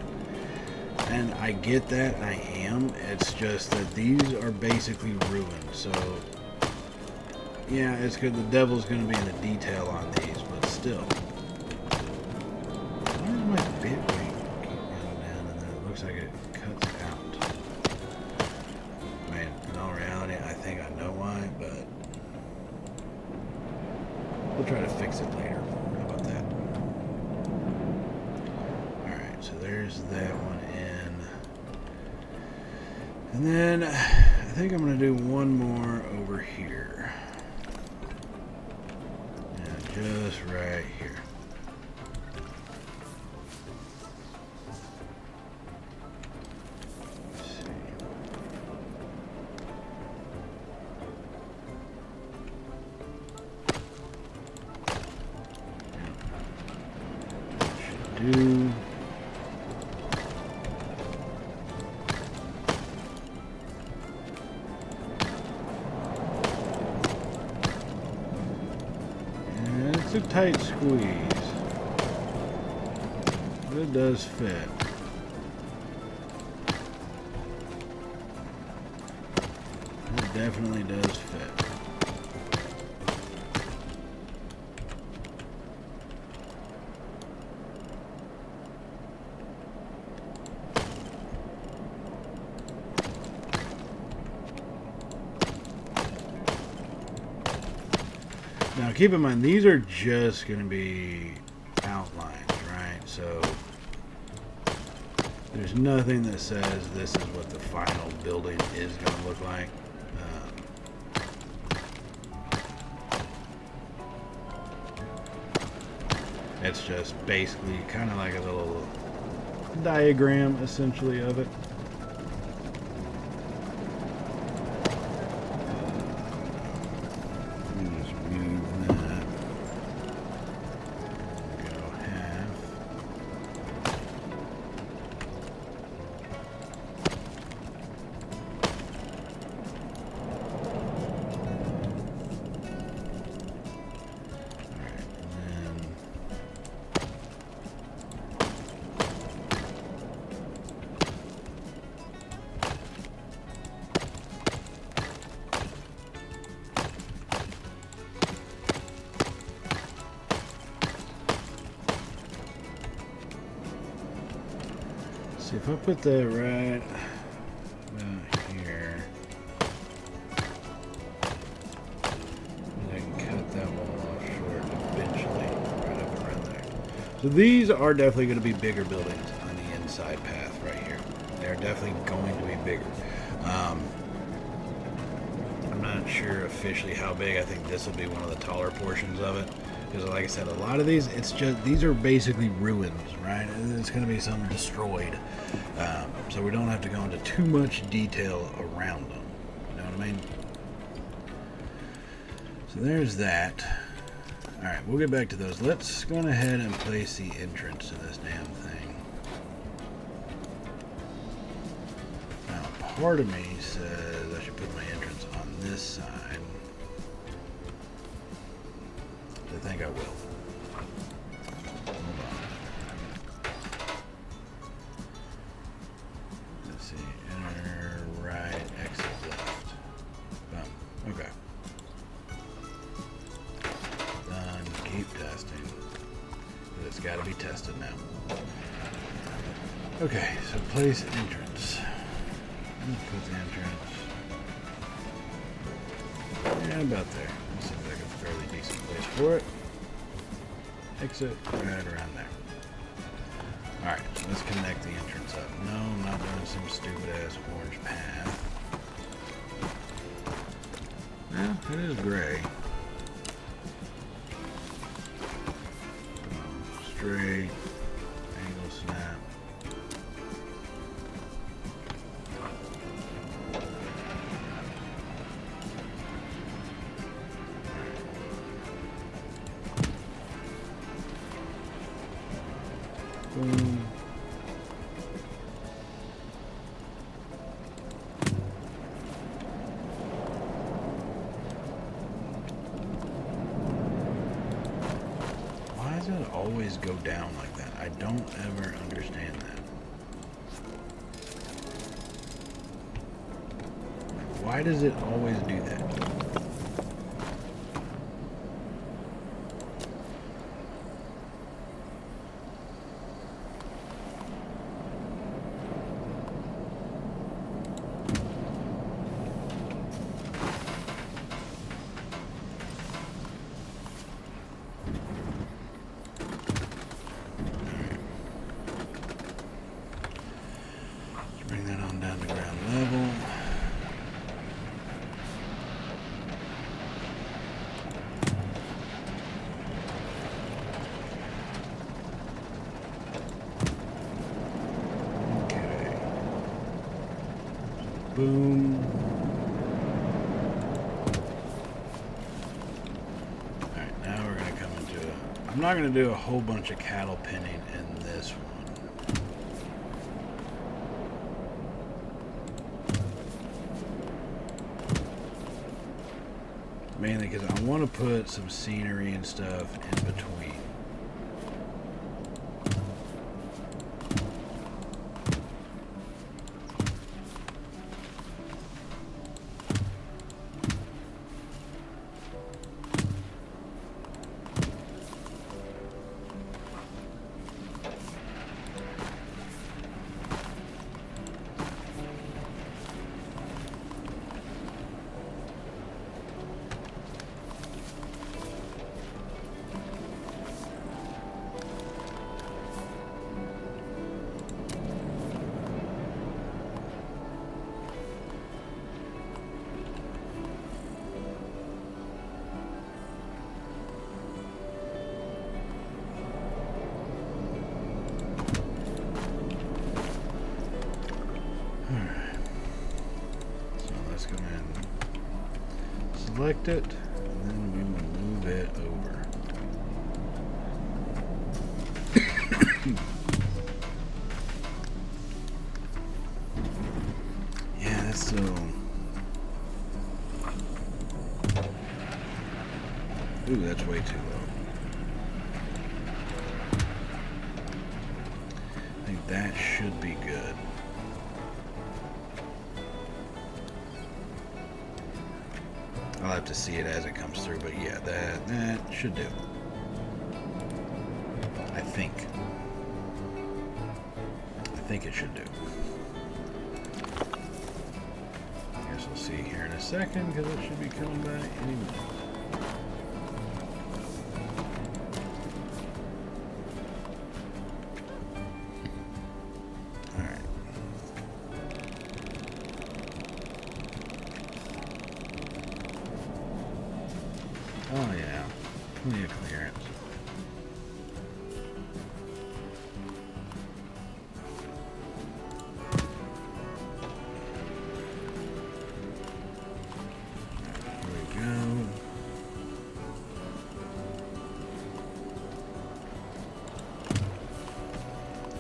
And I get that, I am. It's just that these are basically ruined. So, yeah, it's good. The devil's going to be in the detail on these, but still. Why is my bit rate keep going down and then it looks like it cuts out? I mean, in all reality, I think I know why, but we'll try to fix it later. How about that? Alright, so there's that one in. And then I think I'm going to do one more over here. Yeah, just right here. Do and it's a tight squeeze, but it does fit. It definitely does fit. Now keep in mind, these are just going to be outlines, right? So there's nothing that says this is what the final building is going to look like. It's just basically kind of like a little diagram, essentially, of it. See, if I put that right about here, I can cut that one off short eventually, right up around there. So these are definitely going to be bigger buildings on the inside path right here. They're definitely going to be bigger. I'm not sure officially how big. I think this will be one of the taller portions of it. Because like I said, a lot of these, it's just, these are basically ruins, right? It's going to be something destroyed. So we don't have to go into too much detail around them. You know what I mean? So there's that. Alright, we'll get back to those. Let's go ahead and place the entrance to this damn thing. Now, part of me says I should put my entrance on this side. I think I will. Hold on. Let's see. Enter, right, exit, left. Boom. Okay. Done. Keep testing. It's got to be tested now. Okay, so place entrance. Put the entrance. Yeah, about there. This seems like a fairly decent place for it. Exit right around there. Alright, so let's connect the entrance up. No, I'm not doing some stupid ass orange path. Yeah, it is gray. Straight. Angle snap. Boom. Why does it always go down like that? I don't ever understand that. Why does it always do that? Bring that on down to ground level. Okay. Boom. Alright, now we're going to come into a... I'm not going to do a whole bunch of cattle pinning in this one. Mainly because I want to put some scenery and stuff in between. Select it, and then we will move it over. Yeah, that's so... Ooh, that's way too low. I think that should be good. I'll have to see it as it comes through, but yeah, that should do. I think it should do. I guess we'll see here in a second, because it should be coming back any minute. Oh yeah, plenty of clearance. Here we go.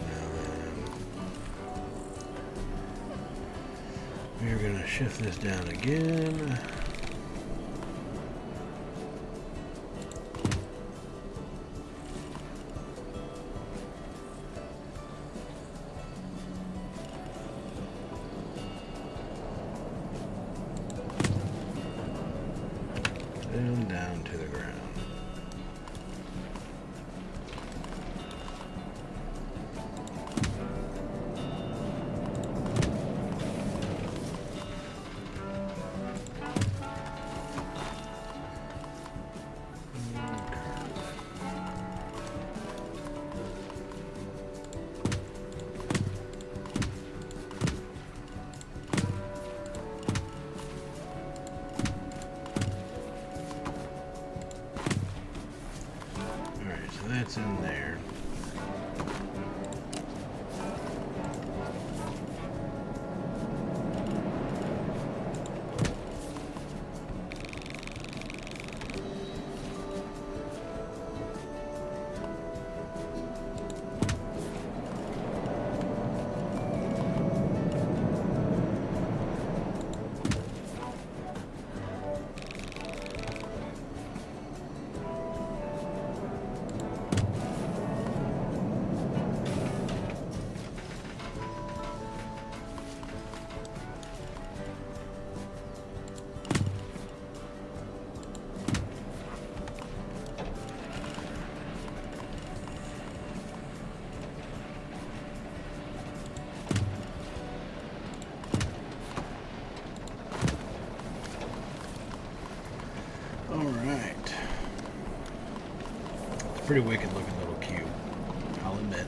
Now then, we're gonna shift this down again. And down to the ground. that's in there. Alright. It's a pretty wicked looking little cube, I'll admit.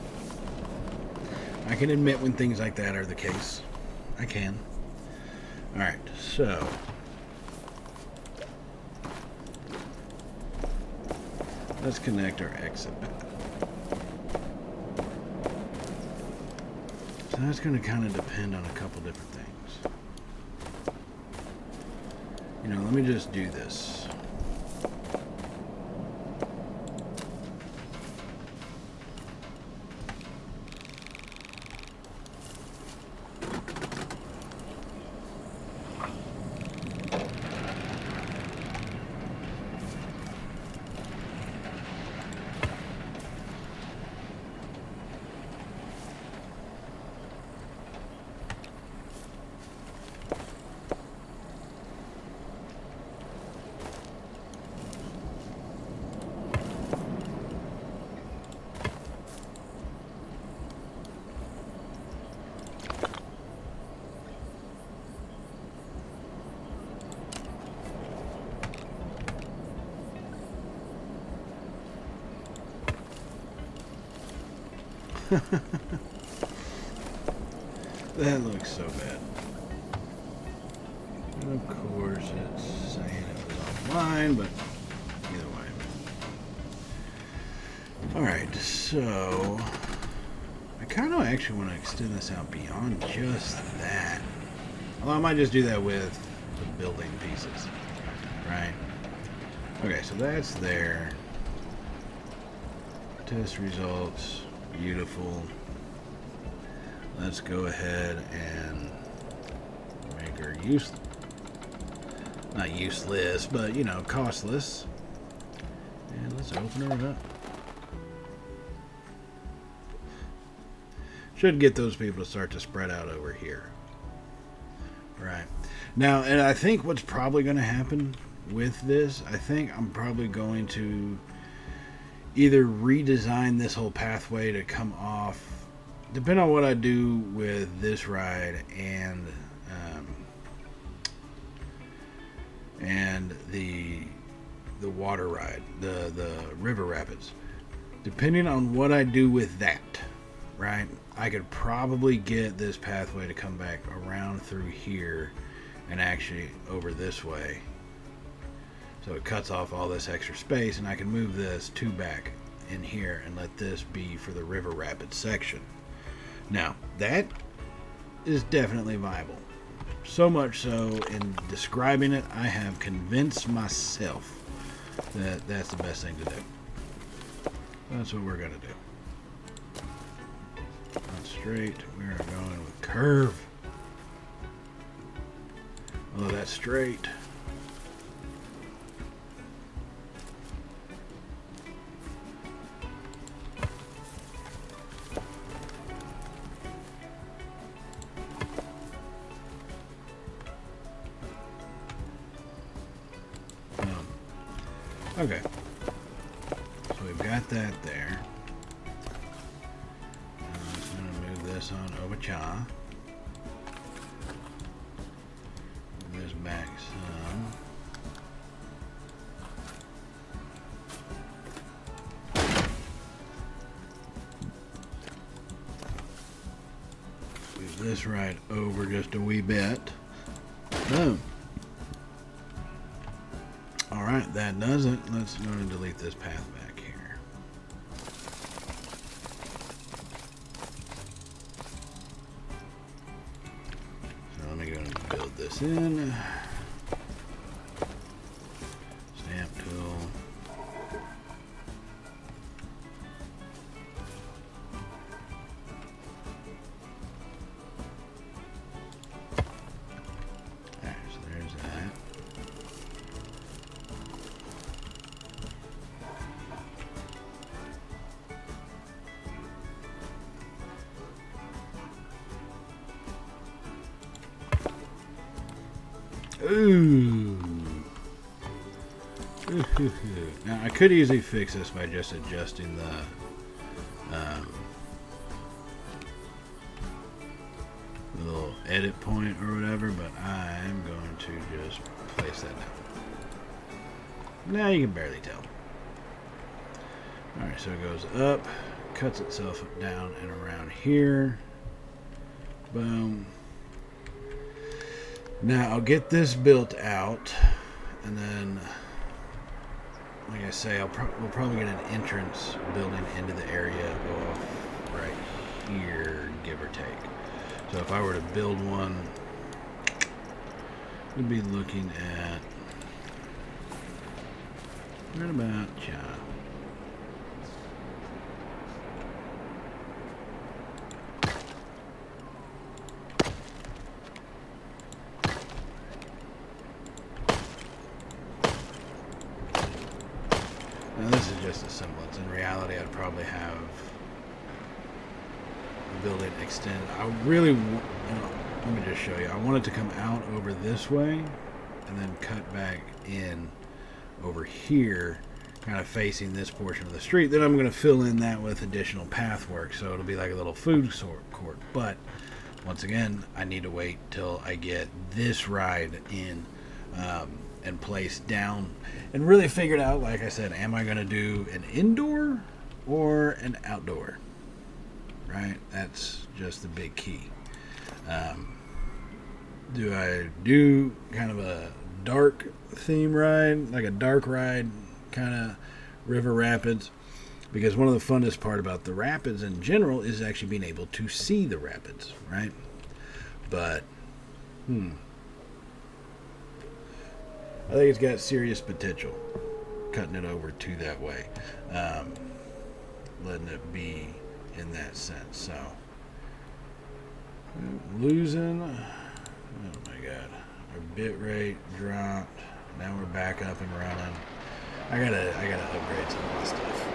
I can admit when things like that are the case. I can. Alright, so let's connect our exit path. So that's going to kind of depend on a couple different things. You know, let me just do this. That looks so bad. And of course, it's saying it was offline, but either way. Alright, so I kind of actually want to extend this out beyond just that. Although I might just do that with the building pieces. Right? Okay, so that's there. Test results. Beautiful. Let's go ahead and make her not useless, but you know, costless. And let's open her up. Should get those people to start to spread out over here. Right. Now, and I think what's probably going to happen with this, I think I'm probably going to either redesign this whole pathway to come off, depending on what I do with this ride and the water ride, the river rapids. Depending on what I do with that, right, I could probably get this pathway to come back around through here and actually over this way. So it cuts off all this extra space, and I can move this two back in here and let this be for the river rapids section. Now, that is definitely viable. So much so, in describing it, I have convinced myself that that's the best thing to do. That's what we're going to do. Not straight, we are going with curve. Although that's straight. Okay, so we've got that there. I'm just going to move this on over cha. Move this back some. Move this right over just a wee bit. Boom. Alright, that does it. Let's go and delete this path back here. this in. Stamp tool. Alright, so there's that. Ooh. Now I could easily fix this by just adjusting the little edit point or whatever, but I'm going to just place that down. Now you can barely tell. Alright, so it goes up, cuts itself down and around here. Boom. Now I'll get this built out, and then, like I say, we'll probably get an entrance building into the area off right here, give or take. So if I were to build one, we'd be looking at right about, yeah. Now this is just a semblance. In reality, I'd probably have the building extend. I really, let me just show you. I want it to come out over this way and then cut back in over here, kind of facing this portion of the street. Then I'm going to fill in that with additional path work, so it'll be like a little food court. But once again, I need to wait till I get this ride in and placed down and really figured out, like I said, am I going to do an indoor or an outdoor? Right? That's just the big key. Do I do kind of a dark theme ride, like a dark ride, kind of river rapids? Because one of the funnest part about the rapids in general is actually being able to see the rapids, right? But, I think it's got serious potential, cutting it over to that way, letting it be in that sense. So, losing, oh my god, our bit rate dropped. Now we're back up and running. I gotta upgrade some of my stuff.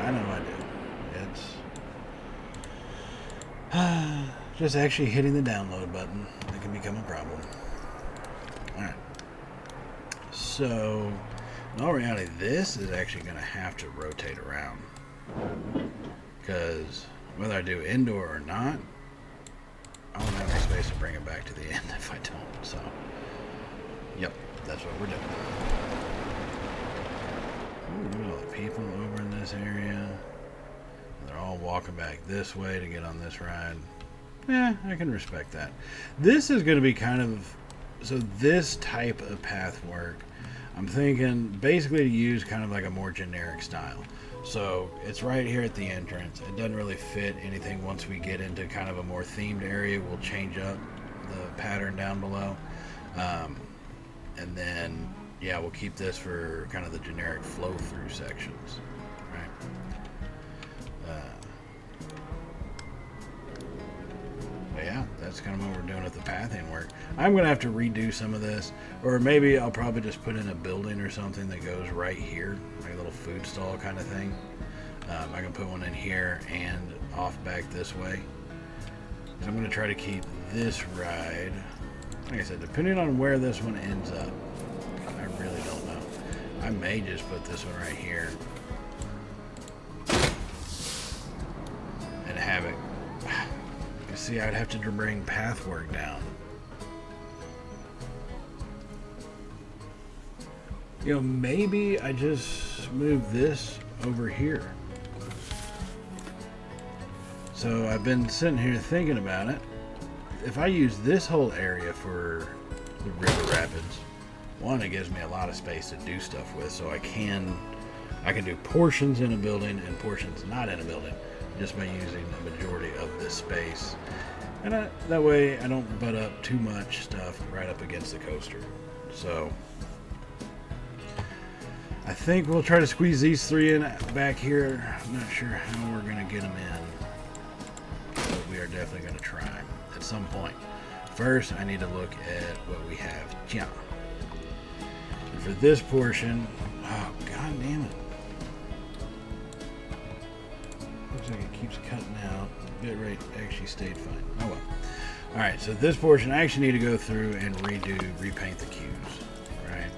I know I do. It's just actually hitting the download button that can become a problem. Alright. So, in all reality, this is actually going to have to rotate around. Because whether I do indoor or not, I won't have any space to bring it back to the end if I don't. So, yep, that's what we're doing. Ooh, look at all the people over in this area. They're all walking back this way to get on this ride. Yeah, I can respect that. This is going to be kind of... So this type of path work, I'm thinking basically to use kind of like a more generic style. So it's right here at the entrance. It doesn't really fit anything. Once we get into kind of a more themed area, we'll change up the pattern down below. And then, yeah, we'll keep this for kind of the generic flow through sections, right? But yeah, that's kind of what we're doing with the pathing work. I'm going to have to redo some of this, or maybe I'll probably just put in a building or something that goes right here, like a little food stall kind of thing. I can put one in here and off back this way. And I'm going to try to keep this ride, like I said, depending on where this one ends up, I really don't know. I may just put this one right here and have it. You see, I'd have to bring path work down. You know, maybe I just move this over here. So I've been sitting here thinking about it. If I use this whole area for the river rapids, one, it gives me a lot of space to do stuff with, so I can do portions in a building and portions not in a building, just by using the majority of this space. And that way I don't butt up too much stuff right up against the coaster. So I think we'll try to squeeze these 3 in back here. I'm not sure how we're going to get them in, but we are definitely going to try at some point. First, I need to look at what we have. Yeah. And for this portion, oh, god damn it. Looks like it keeps cutting out. The bitrate actually stayed fine. Oh well. Alright, so this portion I actually need to go through and repaint the cues. Right?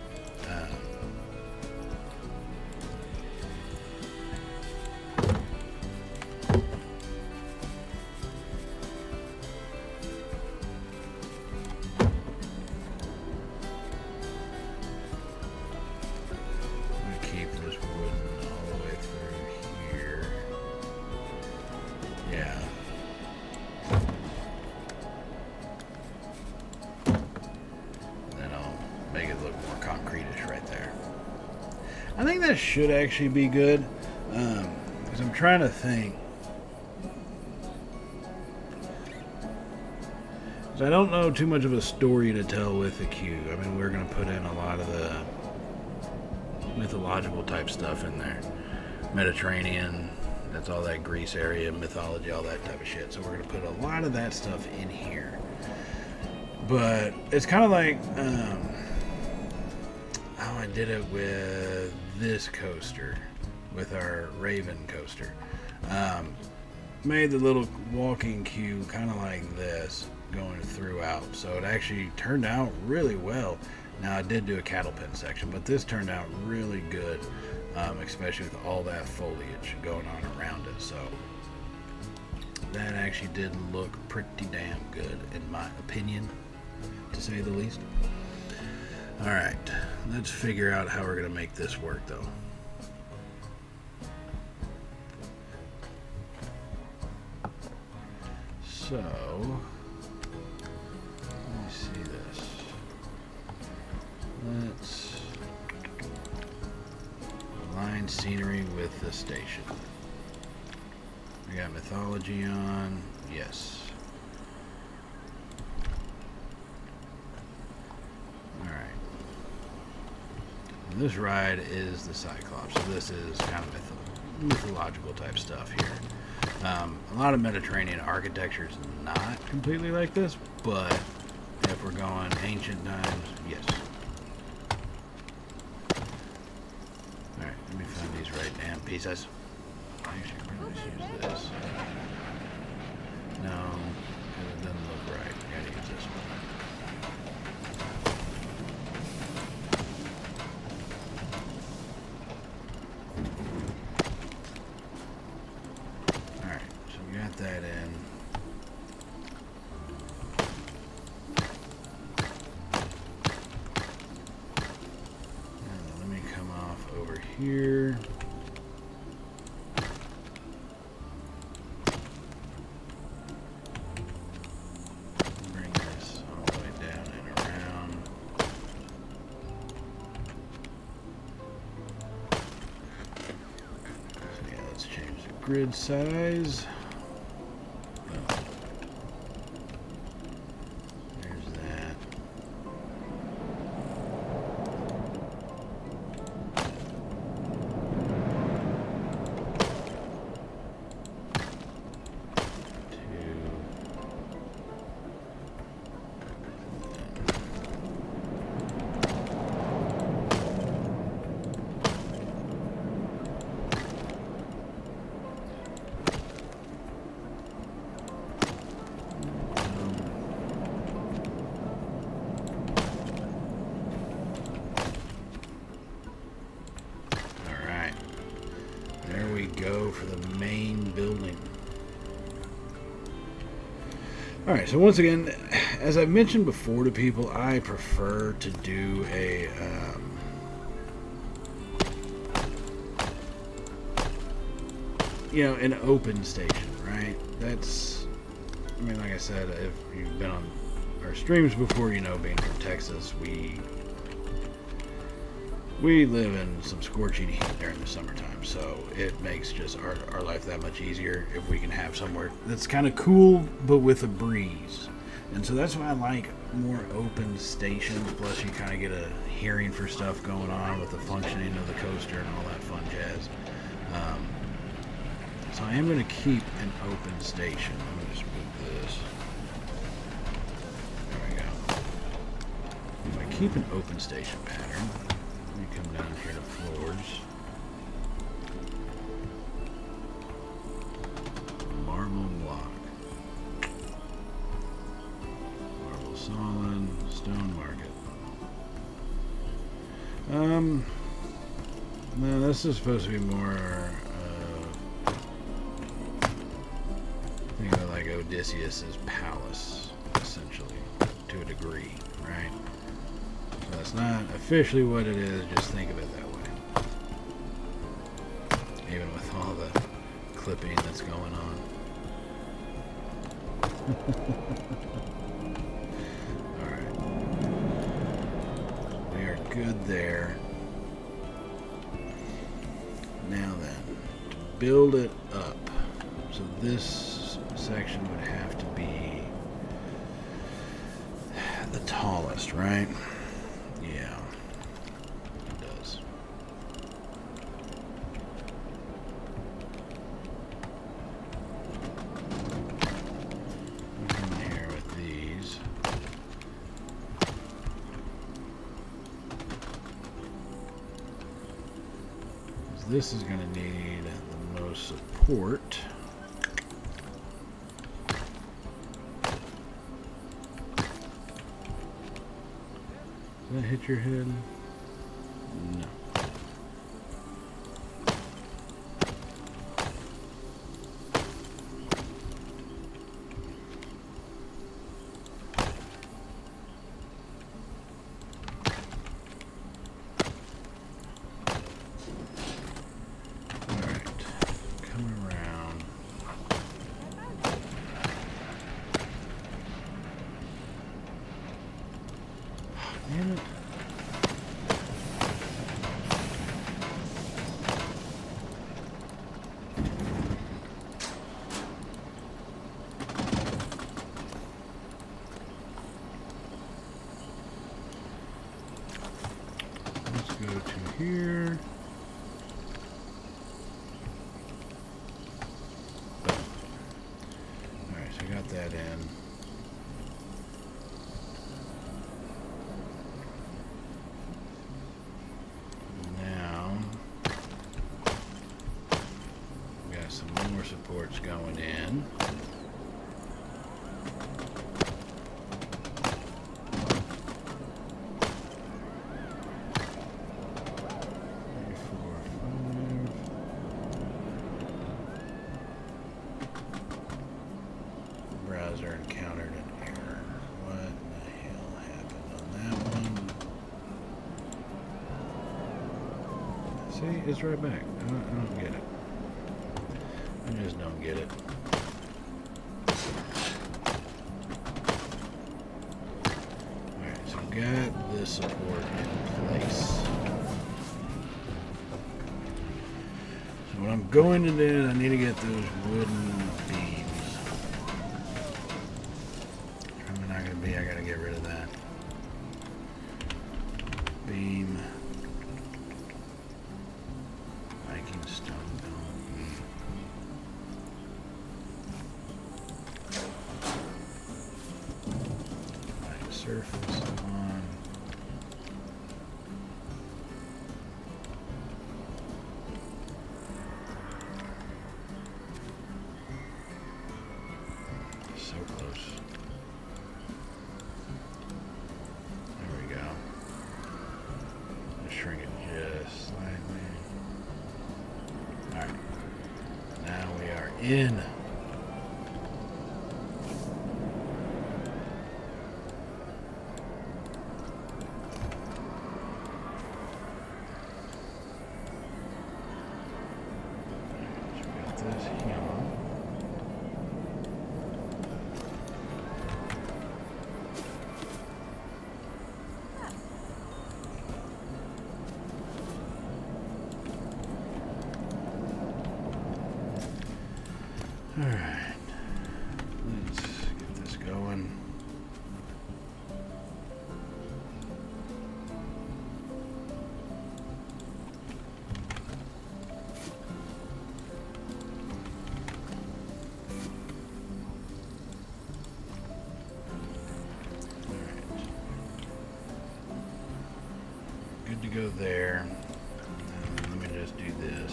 I think that should actually be good, because I'm trying to think. Because I don't know too much of a story to tell with the cue. I mean, we're going to put in a lot of the mythological type stuff in there. Mediterranean, that's all that Greece area, mythology, all that type of shit. So we're going to put a lot of that stuff in here. But it's kind of like how I did it with this coaster, with our Raven coaster. Made the little walking cue kind of like this going throughout, so it actually turned out really well. Now I did do a cattle pen section, but this turned out really good, especially with all that foliage going on around it. So that actually did look pretty damn good in my opinion, to say the least. Alright, let's figure out how we're going to make this work though. So, let me see this. Let's align scenery with the station. We got mythology on, yes. This ride is the Cyclopes, so this is kind of mythological type stuff here. A lot of Mediterranean architecture is not completely like this, but if we're going ancient times, yes. Alright, let me find these right damn pieces. Actually, I'm going to just use this. No, because it doesn't look right. I gotta use this one. That in. And let me come off over here. Bring this all the way down and around. So yeah, let's change the grid size. Go for the main building. Alright, so once again, as I've mentioned before to people, I prefer to do a an open station, right? That's, I mean, like I said, if you've been on our streams before, being from Texas, we we live in some scorching heat during the summertime, so it makes just our life that much easier if we can have somewhere that's kind of cool but with a breeze. And so that's why I like more open stations, plus you kind of get a hearing for stuff going on with the functioning of the coaster and all that fun jazz. So I am going to keep an open station. Let me just move this. There we go. If I keep an open station pattern, let me come down here to floors. Marble block. Marble solid. Stone market. No, this is supposed to be more, think of it like Odysseus's palace, essentially, to a degree, right? So that's not officially what it is, just think of it that way. Even with all the clipping that's going on. Alright. We are good there. Now then, to build it up, so this section would have to be the tallest, right? Yeah, it does. Come in here with these. This is going to need the most support. Did that hit your head? No. Damn it. Let's go to here. Alright, so I got that in. Supports going in. Browser encountered an error. What the hell happened on that one? See, it's right back. I don't get it. I just don't get it. Alright, so got this support in place. So what I'm going to do, I need to get those wooden beams. I'm not going to be, I got to get rid of that. Beam. Viking stone. Surface on. So close. There we go. Let's shrink it just slightly. Alright. Now we are in. Alright. Let's get this going. Good to go there. Let me just do this.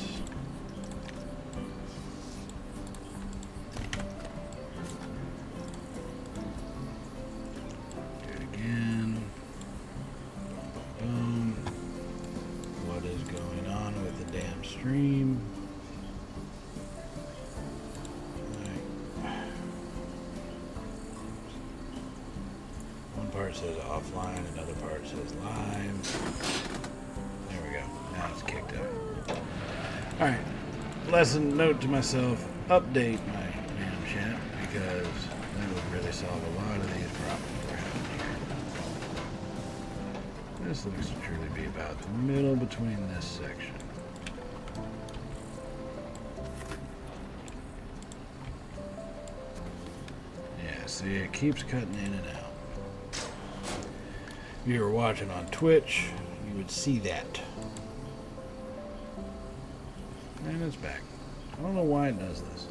Do it again. Boom. What is going on with the damn stream? One part says offline, another part says live. There we go. Now it's kicked up. Alright. Lesson note to myself, update my damn chat because that would really solve a lot of these problems we're having here. This looks to truly be about the middle between this section. Yeah, see, it keeps cutting in and out. If you were watching on Twitch, you would see that. And it's back. I don't know why it does this.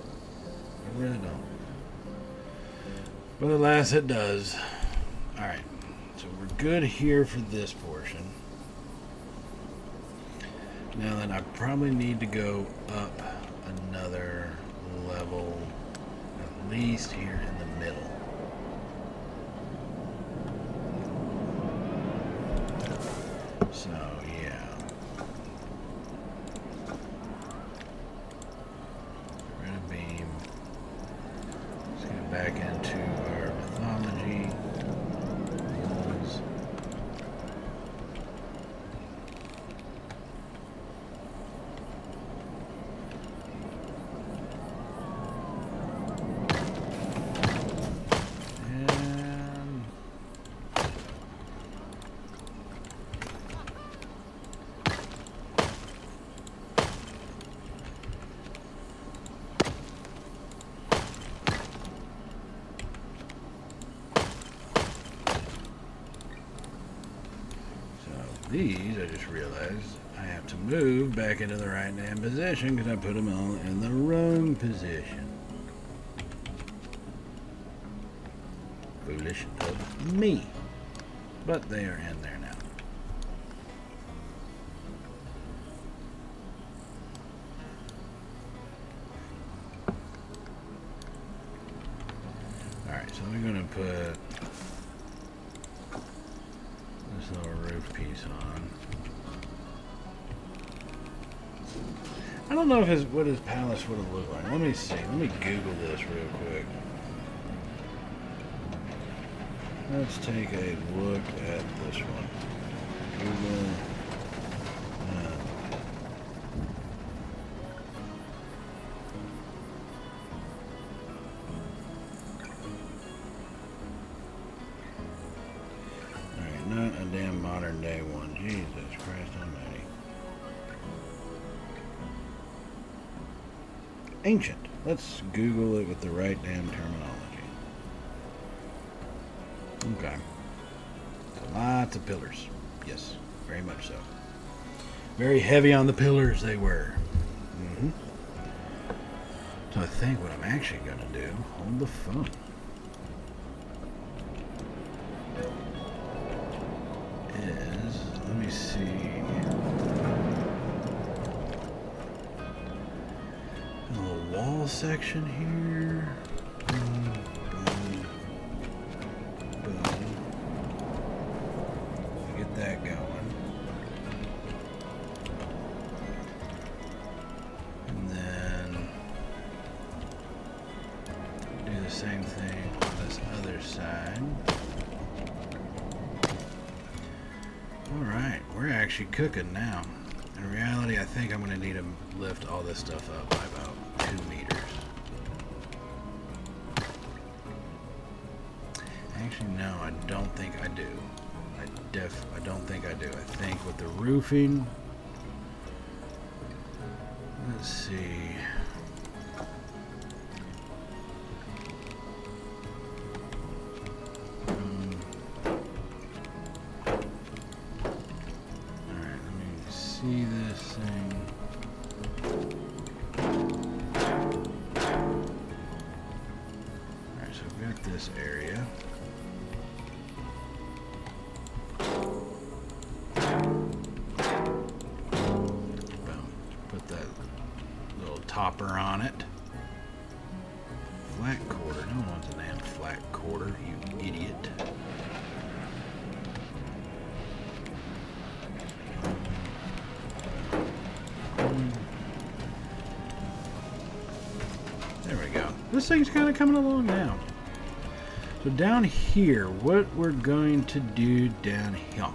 I really don't. But alas, it does. Alright. So we're good here for this portion. Now then, I probably need to go up another level, at least here in the middle. So, yeah. Rid of beam. Let's get back into our mythology. Walls. These, I just realized, I have to move back into the right damn position because I put them all in the wrong position. Foolish of me. But they are in there now. Alright, so we're going to put this little roof piece on. I don't know if what his palace would have looked like. Let me see. Let me Google this real quick. Let's take a look at this one. Google. Alright, not a damn modern day one. Jesus Christ almighty. Ancient. Let's Google it with the right damn terminology. Okay. Lots of pillars. Yes, very much so. Very heavy on the pillars they were. So I think what I'm actually going to do, hold the phone, is, let me see, a little wall section here. That going, and then do the same thing on this other side. Alright, we're actually cooking now. In reality, I think I'm going to need to lift all this stuff up by about 2 meters. Actually, no, I don't think I do. I don't think I do. I think with the roofing, let's see. this thing. Alright, so we've got this area. Boom. Put that little topper on it. Flat quarter. No one wants a damn flat quarter, you idiot. There we go. This thing's kind of coming along now. So down here, what we're going to do down here. I'm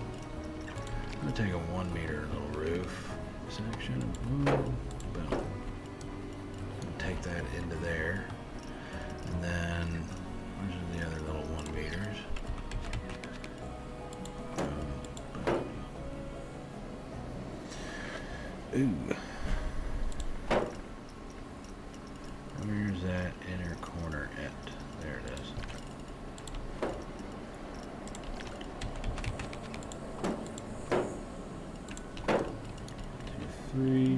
going to take a 1 meter little roof section. Boom. Boom. Take that into there. And then, where's the other little 1 meters? Ooh. Where's that inner corner at? There it is. 2, 3.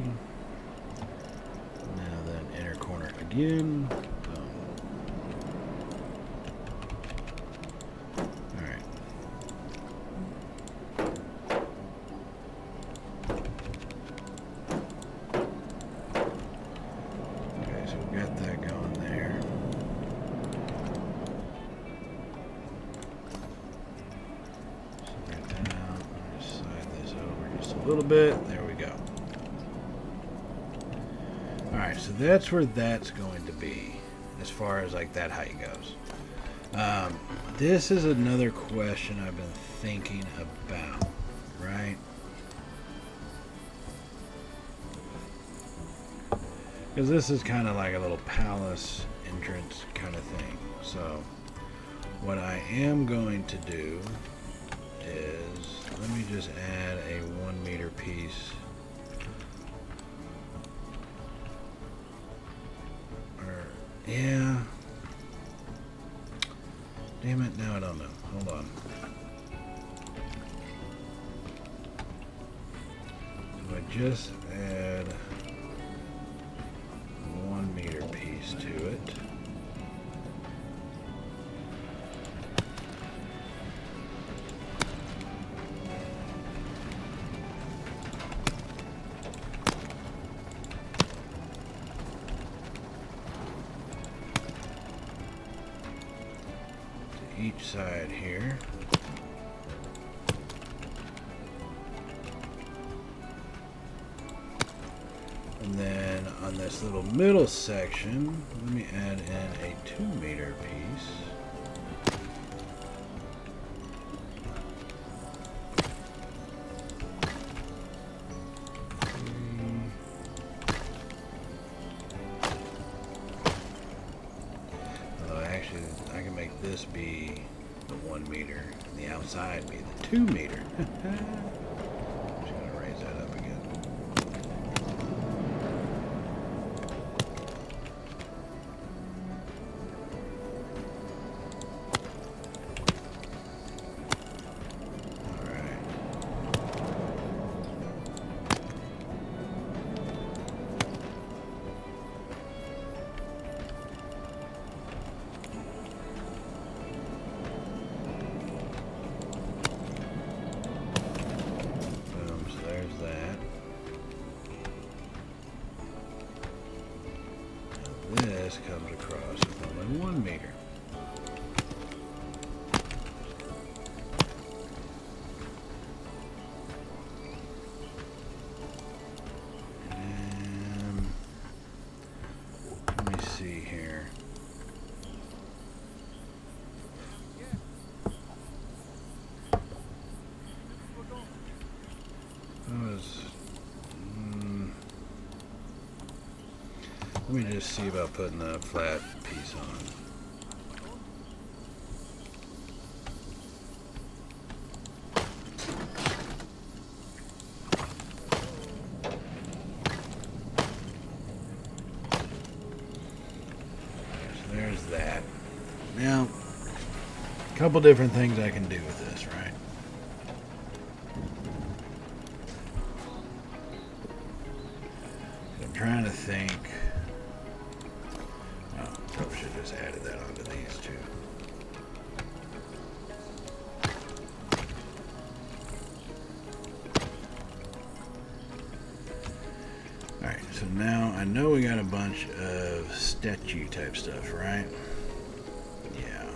Now then inner corner again. A little bit. There we go. Alright, so that's where that's going to be as far as like that height goes. This is another question I've been thinking about, right? Because this is kind of like a little palace entrance kind of thing. So what I am going to do is, let me just add a 1 meter piece. Yeah. Damn it, now I don't know. Hold on. So I just add 1 meter piece to it. Each side here. And then on this little middle section, let me add in a 2 meter piece. I can make this be the 1 meter and the outside be the 2 meter. I'm just going to raise that up again. Alright. This comes across with only 1 meter. And let me see here. Let me just see about putting a flat piece on. So there's that. Now, a couple different things I can do with this, right? trying to think. Oh, probably should have just added that onto these two. Alright, so now I know we got a bunch of statue type stuff, right? Yeah.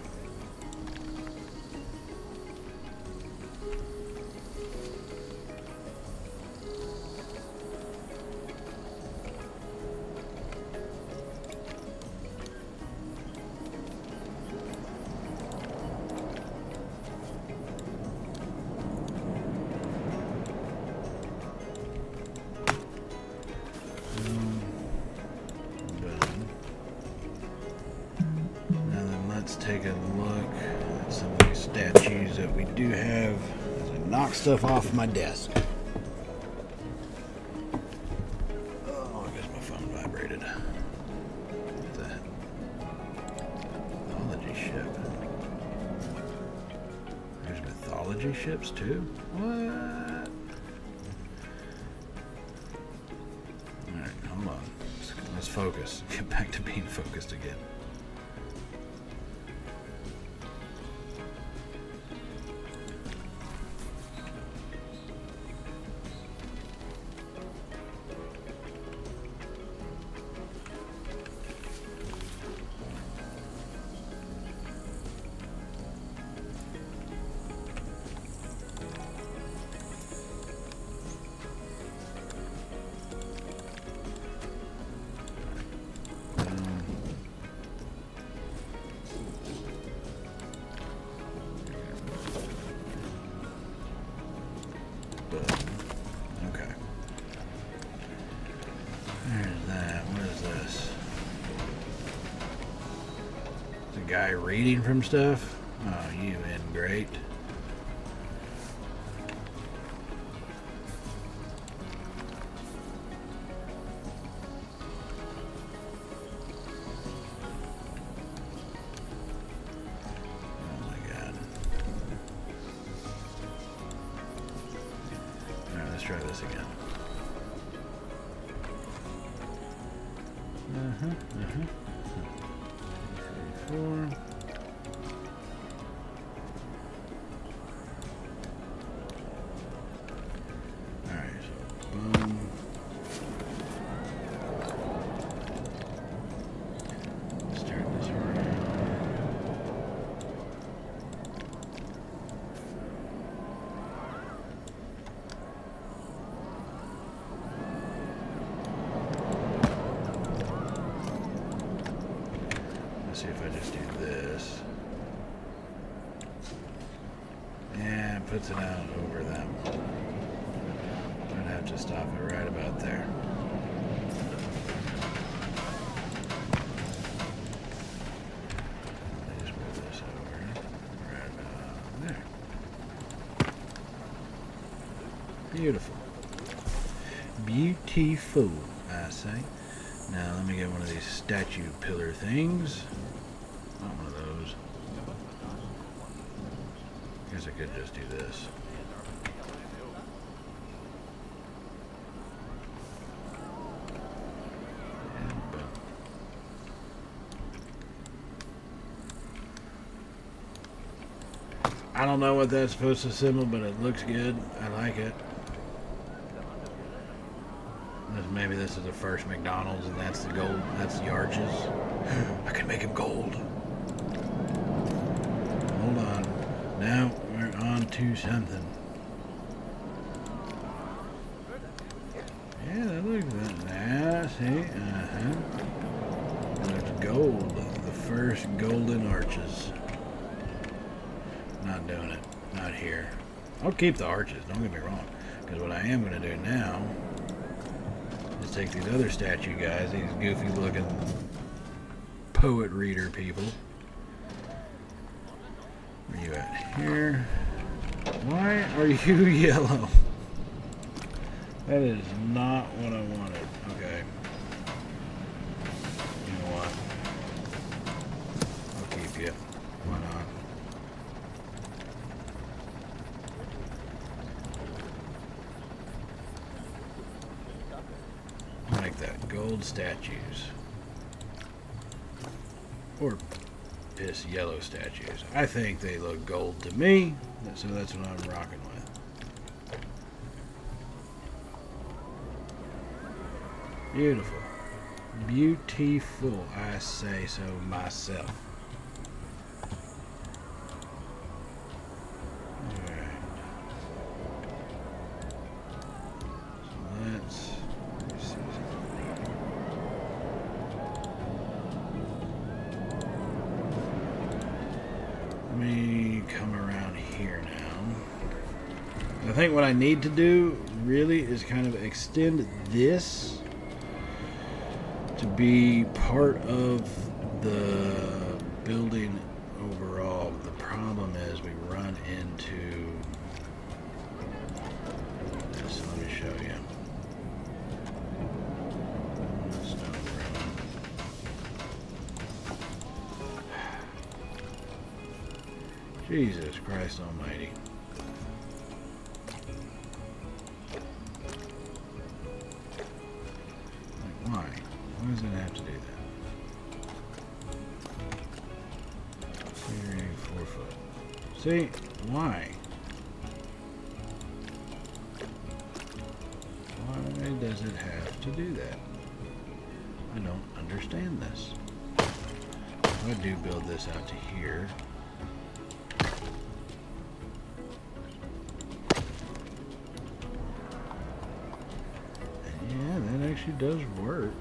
Take a look at some of these statues that we do have as I knock stuff off my desk. Oh, I guess my phone vibrated. What's that? Mythology ship. There's mythology ships too? What? Alright, hold on. Let's focus. Get back to being focused again. Okay. There's that. What is this? It's a guy reading from stuff? Oh, you in great. Try this again. Four. Alright, so boom. Let's turn this around. See if I just do this. And puts it out over them. I'd have to stop it right about there. Let me just move this over. Right about there. Beautiful. Beautiful, I say. Now let me get one of these statue pillar things. Not one of those. Guess I could just do this. And boom. I don't know what that's supposed to symbol, but it looks good. I like it. Maybe this is the first McDonald's and that's the gold, that's the arches. I can make him gold. Hold on. Now we're on to something. Yeah, that looks good. Yeah, see? That's gold. The first golden arches. Not doing it. Not here. I'll keep the arches, don't get me wrong. Because what I am going to do now is take these other statue guys, these goofy looking poet reader people. Where you at? Here. Why are you yellow? That is not what I wanted. Okay. You know what? I'll keep you. Why not? Like that. Gold statues. Or piss yellow statues. I think they look gold to me, so that's what I'm rocking with. Beautiful. Beautiful, I say so myself. Alright. So let's see something. Let me come around here now. I think what I need to do really is kind of extend this to be part of the building overall. The problem is we run into this. Let me show you. Stone room. Jesus Christ Almighty. Like, why? Why does it have to do that? 4 foot. See? Why? Why does it have to do that? I don't understand this. I do build this out to here. And yeah, that actually does work.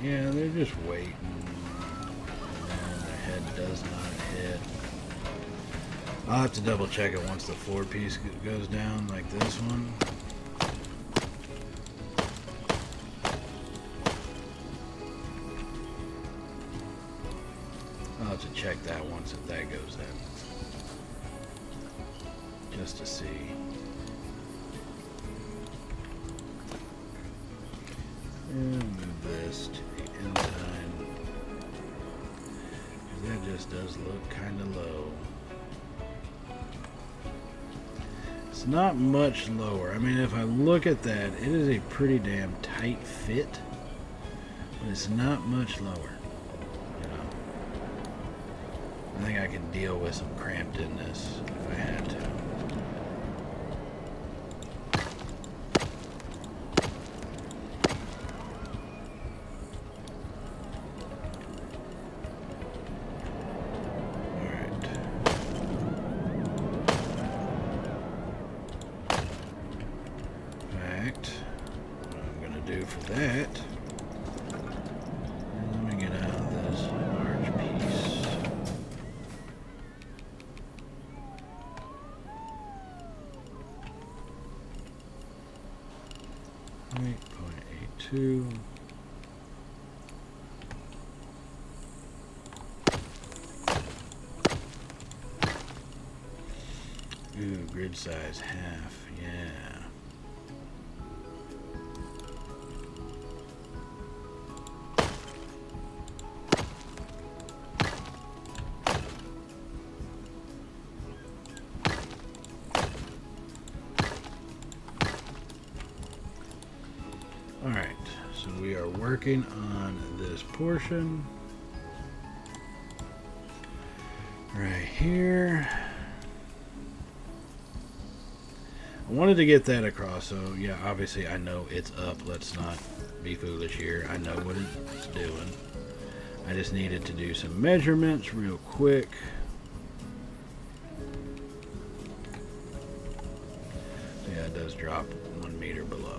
Yeah, they're just waiting. And the head does not hit. I'll have to double check it once the floor piece goes down, like this one. I'll have to check that once that goes down. Just to see. And move this to the inside. That just does look kind of low. It's not much lower. I mean, if I look at that, it is a pretty damn tight fit. But it's not much lower. You know, I think I can deal with some crampedness if I had to. For that, and let me get out of this large piece. .82. Ooh, grid size half, yeah. Alright, so we are working on this portion right here. I wanted to get that across, so yeah, obviously I know it's up. Let's not be foolish here. I know what it's doing. I just needed to do some measurements real quick. So yeah, it does drop 1 meter below.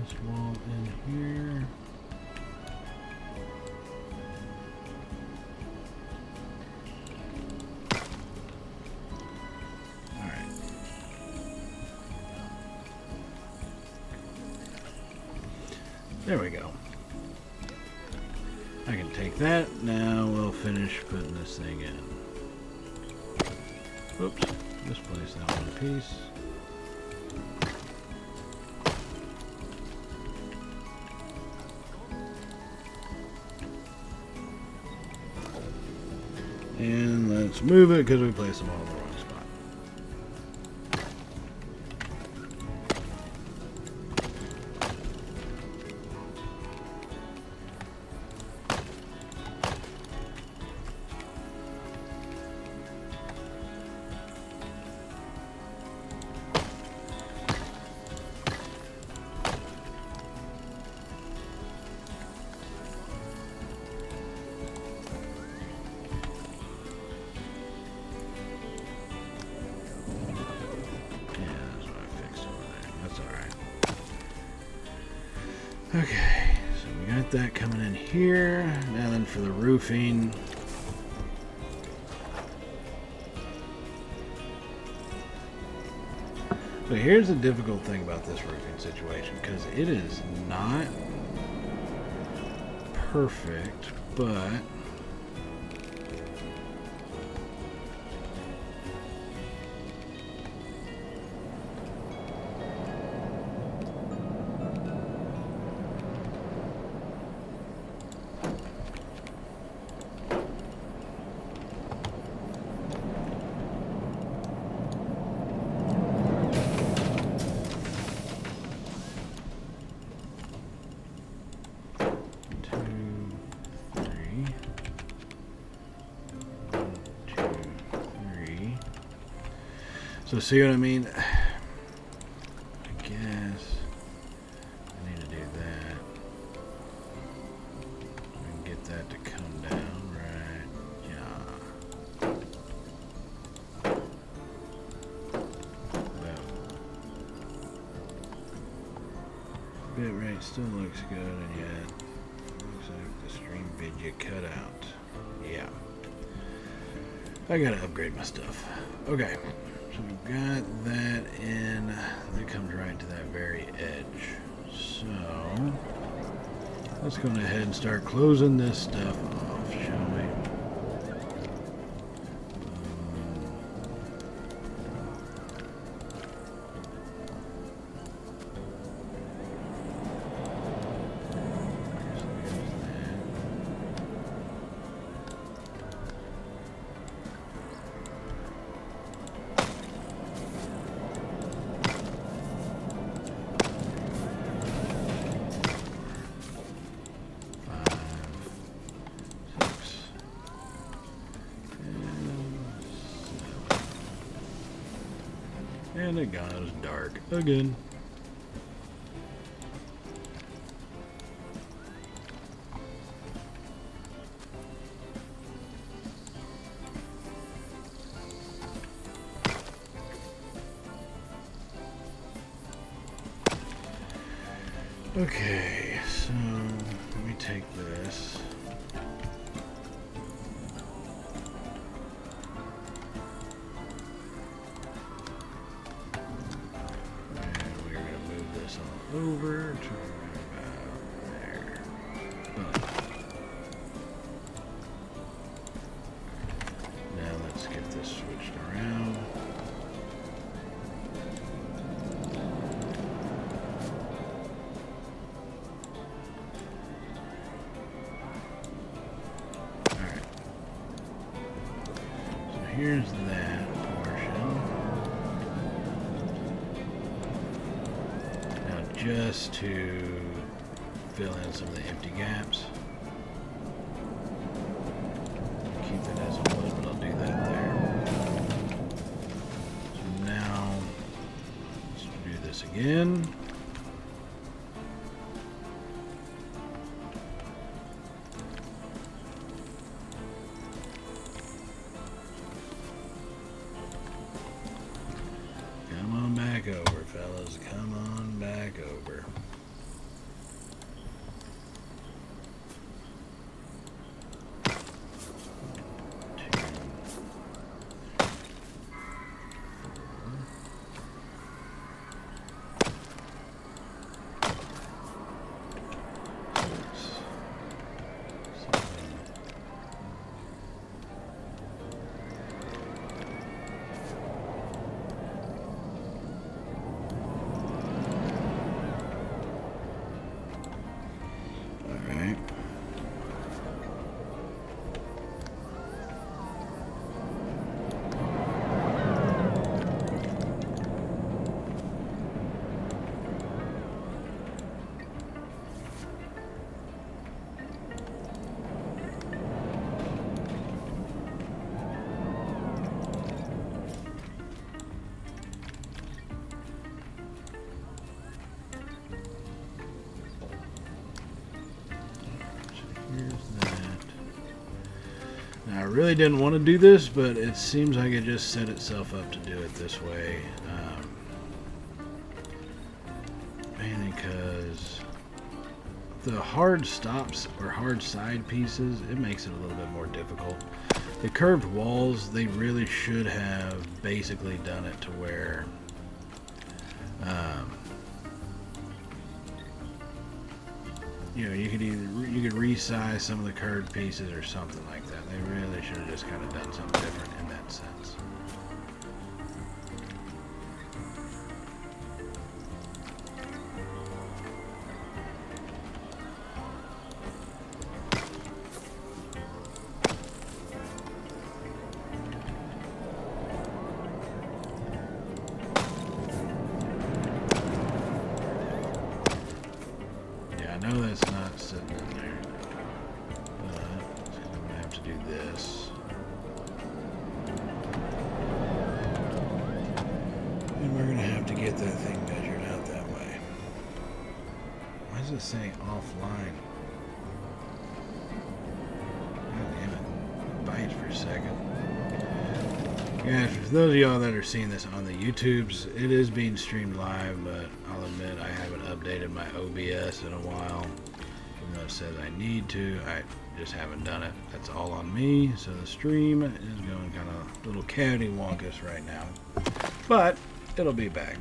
this wall in here. Alright. There we go. I can take that. Now we'll finish putting this thing in. Oops. Misplaced that one piece. And let's move it because we placed them all in the wrong spot. Okay, so we got that coming in here. Now then for the roofing. So here's the difficult thing about this roofing situation, because it is not perfect, but so see what I mean? I guess I need to do that. I can get that to come down, right? Yeah. Boom. Bit rate still looks good, and yet looks like the stream video cut out. Yeah. I gotta upgrade my stuff. Okay. So we've got that in. That comes right to that very edge. So let's go ahead and start closing this stuff off, shall we? And it goes dark again. Okay, so let me take this. Over to about there. Boom. Now let's get this switched around. Alright. So here's that portion. Just to fill in some of the empty gaps. Keep it as it was, but I'll do that there. So now, let's do this again. Come on back over, fellas. Come on back over. really didn't want to do this, but it seems like it just set itself up to do it this way. Mainly because the hard stops or hard side pieces, it makes it a little bit more difficult. The curved walls, they really should have basically done it to where you know, you could resize some of the curved pieces or something like that. They really should have just kind of done something different in that sense. I know that's not sitting in there, but I'm going to have to do this. And we're going to have to get that thing measured out that way. Why does it say offline? God damn it. It bites for a second. Guys, for those of y'all that are seeing this on the YouTubes, it is being streamed live, but I'll admit I haven't updated my OBS in a while. Even though it says I need to, I just haven't done it. That's all on me, so the stream is going kind of a little catty-wonkus right now. But it'll be back.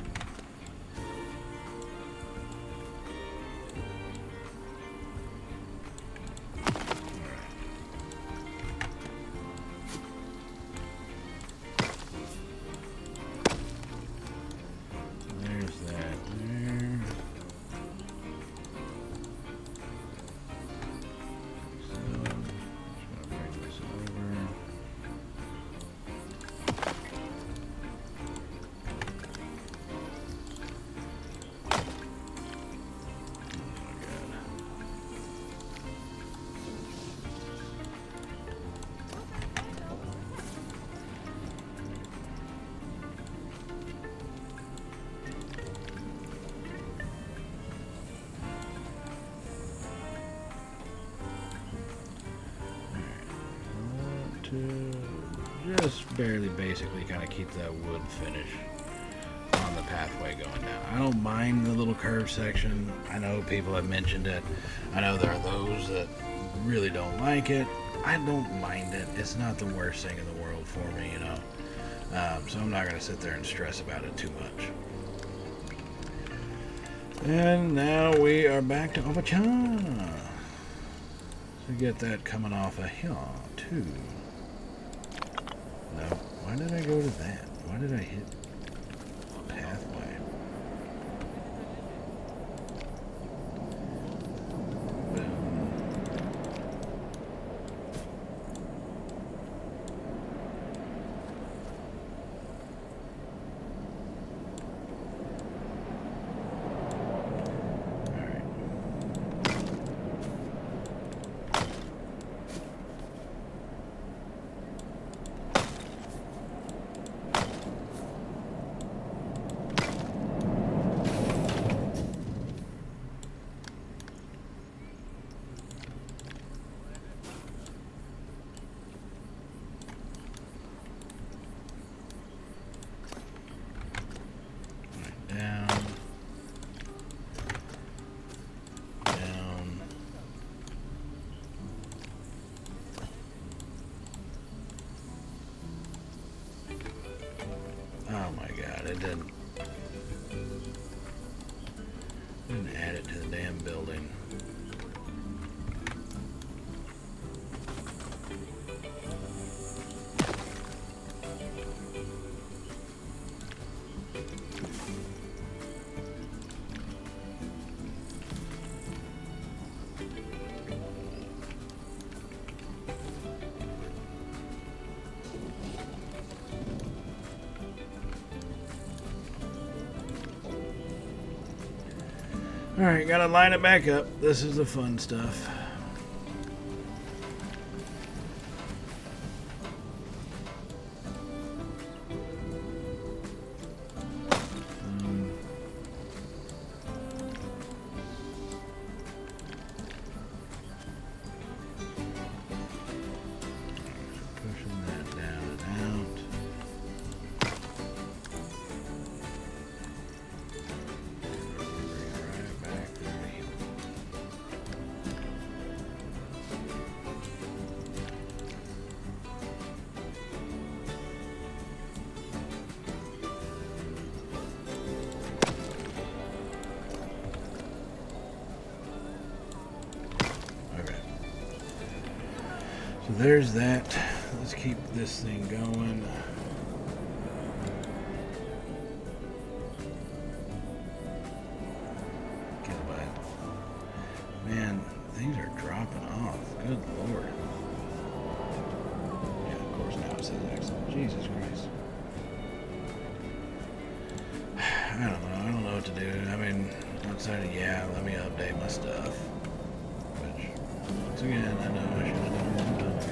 Just barely basically kind of keep that wood finish on the pathway going down. I don't mind the little curve section. I know people have mentioned it. I know there are those that really don't like it. I don't mind it. It's not the worst thing in the world for me, you know. So I'm not going to sit there and stress about it too much. And now we are back to over here. So get that coming off of here too. No. Why did I go to that? Why did I hit pathway? Oh my god, it didn't add it to the damn building. Alright, gotta line it back up. This is the fun stuff. So there's that. Let's keep this thing going. Man, things are dropping off. Good lord. Yeah, of course now it says excellent. Jesus Christ. I don't know. I don't know what to do. I mean, outside of, yeah, let me update my stuff. Which, once again, I know I should have done it.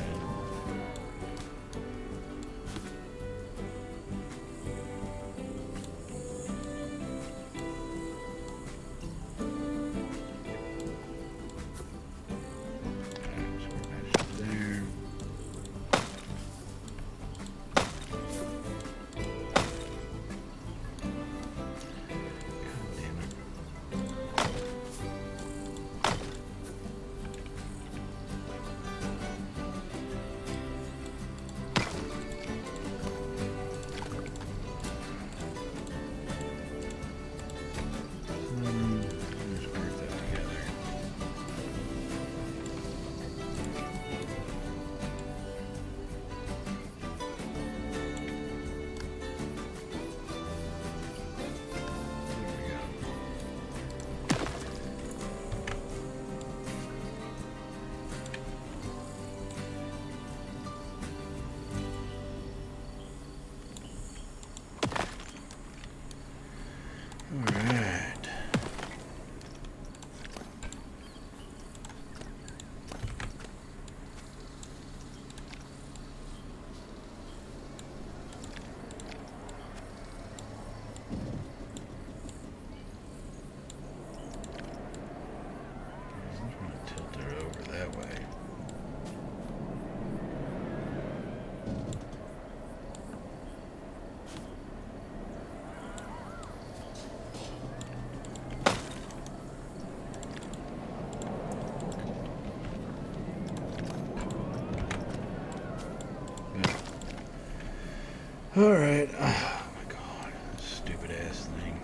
Alright. I'm going to tilt her over that way. Alright. Oh my god. Stupid ass thing.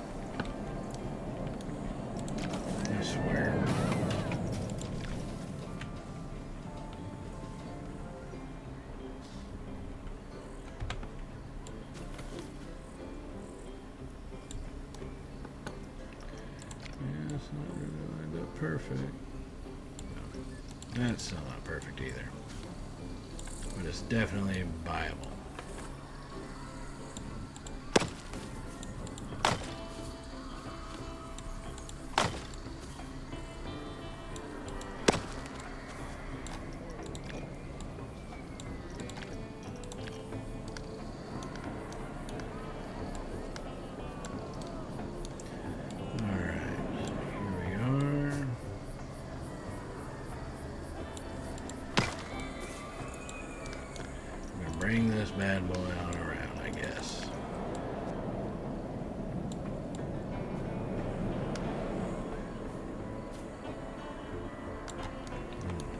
I swear. Yeah, it's not really lined up perfect. No, that's still not perfect either. But it's definitely viable. Bring this bad boy on around, I guess.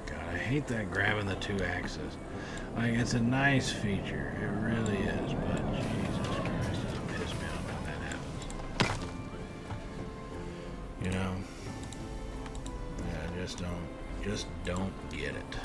God, I hate that grabbing the two axes. Like, it's a nice feature. It really is, but Jesus Christ, does it piss me off when that happens. You know? Yeah, just don't get it.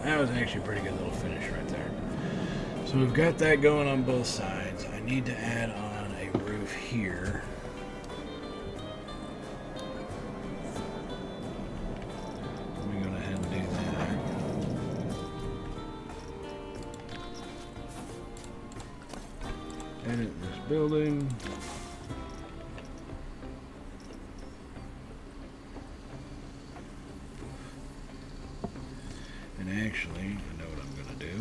That was actually a pretty good little finish right there. So we've got that going on both sides. I need to add on a roof here. Let me go ahead and do that. Edit this building. Actually, I know what I'm going to do.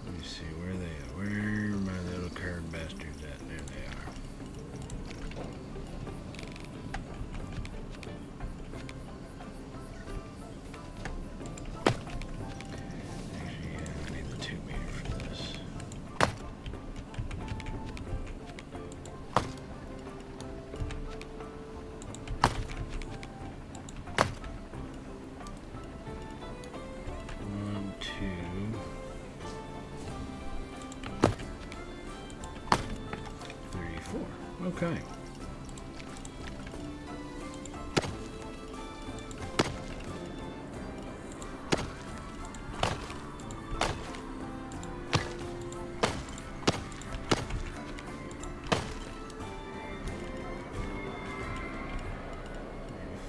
Let me see where they are. Where are my little curved bastards at? There they are. Okay.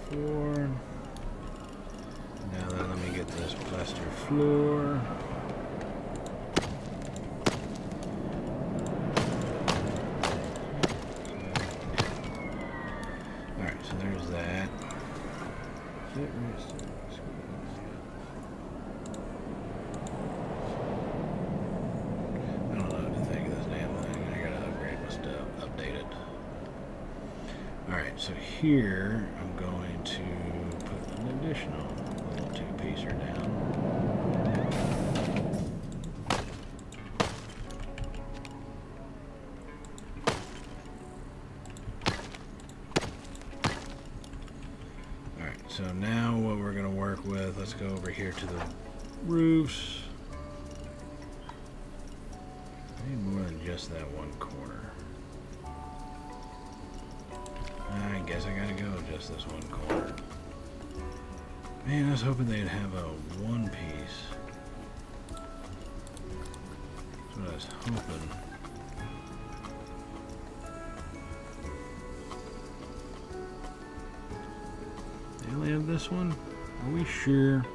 Floor. Now then, let me get this plaster floor. Alright, so there's that. I don't know what to think of this damn thing. I gotta upgrade my stuff, update it. Alright, so here I'm going to put an additional little two-piecer down. Alright, so now what we're going to work with, let's go over here to the roofs. I need more than just that one corner. I guess I gotta go just this one corner. Man, I was hoping they'd have a one piece. That's what I was hoping. They only have this one? Are we sure?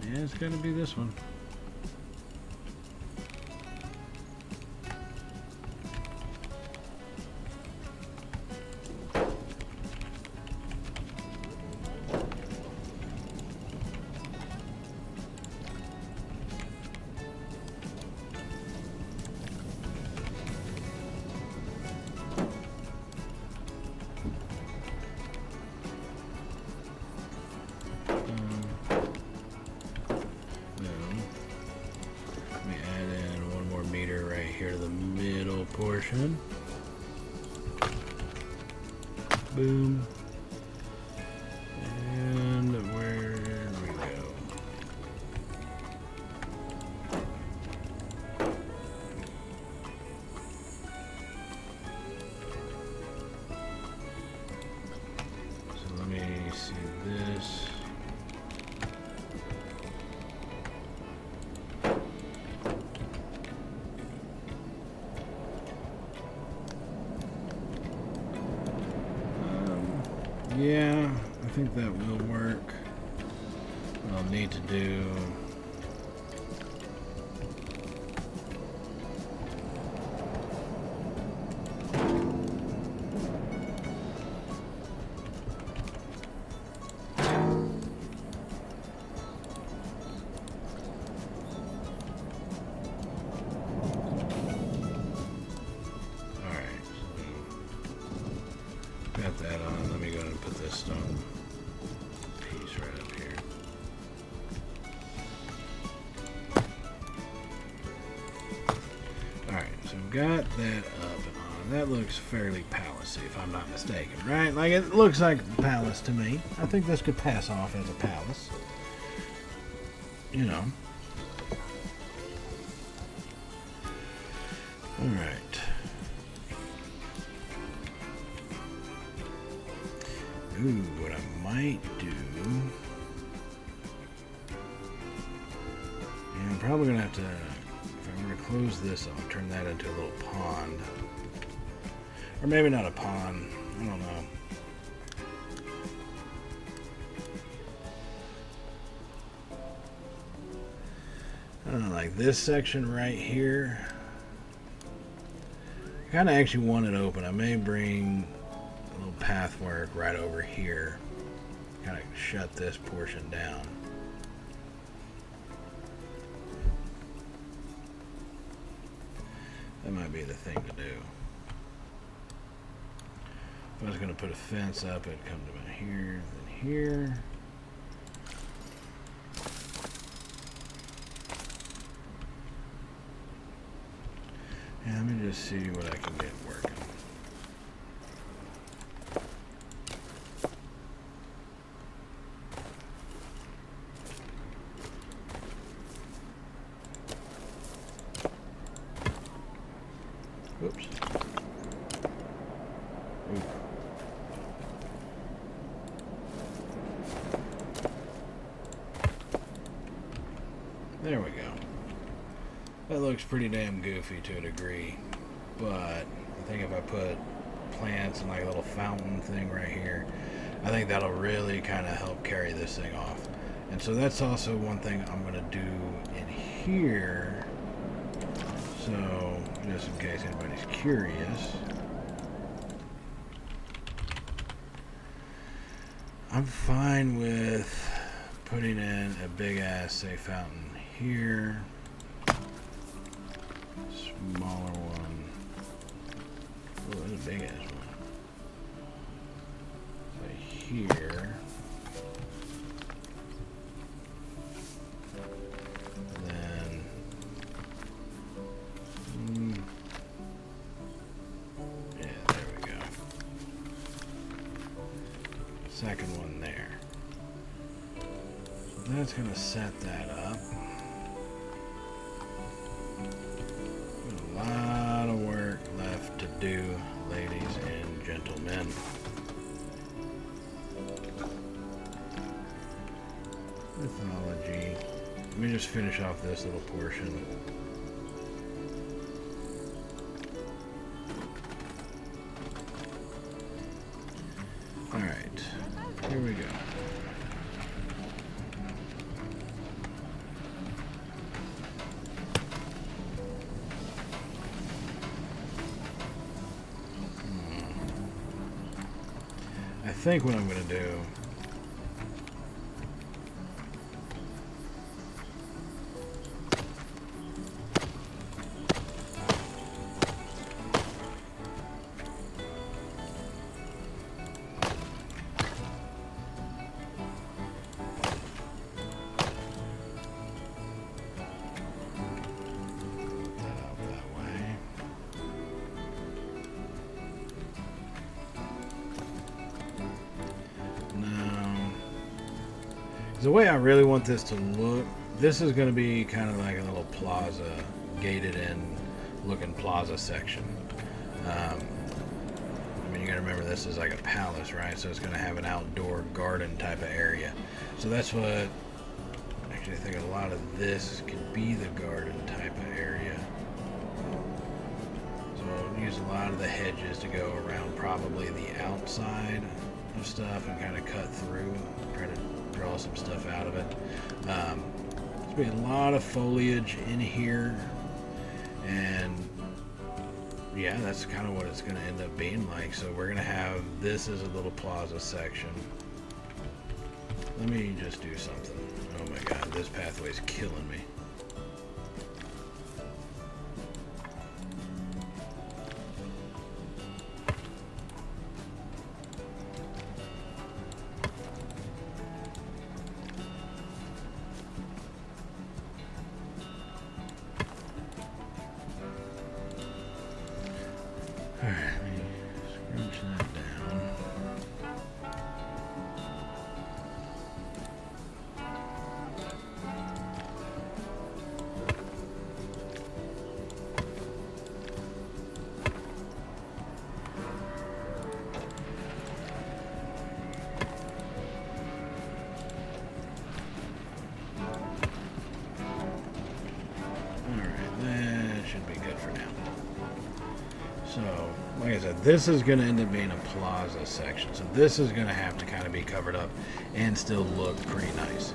Yeah, it's gotta be this one. Here to the middle portion. Boom. And where do we go? So let me see this. Yeah, I think that will work. What I'll need to do... Got that on. Let me go ahead and put this stone piece right up here. Alright, so we've got that up and on. That looks fairly palacey, if I'm not mistaken, right? Like, it looks like a palace to me. I think this could pass off as a palace. You know. Alright. Ooh, what I might do... Yeah, I'm probably going to have to... If I'm going to close this, I'll turn that into a little pond. Or maybe not a pond. I don't know. I don't know, like this section right here. I kind of actually want it open. I may bring... little path work right over here, kind of shut this portion down. That might be the thing to do. If I was going to put a fence up, it'd come to about here, then here. And let me just see what I can get working. Whoops. Oof. There we go. That looks pretty damn goofy to a degree, but I think if I put plants and like a little fountain thing right here, I think that'll really kind of help carry this thing off. And so that's also one thing I'm going to do in here. So, just in case anybody's curious, I'm fine with putting in a big ass, say, fountain here. Smaller one. Oh, there's a big ass one. Right here. Then. Yeah, there we go. Second one there. So that's going to set that up. A lot of work left to do, ladies and gentlemen. Mythology. Let me just finish off this little portion. Alright, here we go. I think what I'm going to do the way I really want this to look, this is going to be kind of like a little plaza, gated in looking plaza section. I mean, you got to remember this is like a palace, right? So it's going to have an outdoor garden type of area. So that's what, actually I think a lot of this could be the garden type of area. So I'll use a lot of the hedges to go around probably the outside of stuff and kind of cut through, try to draw some stuff out of it. There's be a lot of foliage in here, and yeah, that's kind of what it's going to end up being like. So we're going to have this as a little plaza section. Let me just do something. Oh my god, this pathway's killing me. So, like I said, this is going to end up being a plaza section. So this is going to have to kind of be covered up and still look pretty nice.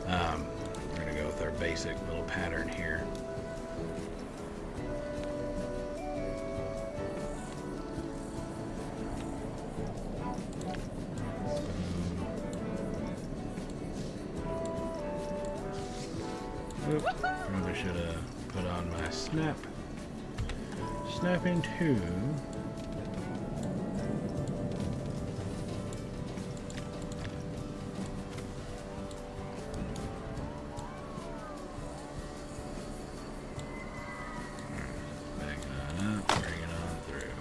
We're going to go with our basic little pattern here. Oops, probably should have put on my snapping tube. Back that up, bring it on through.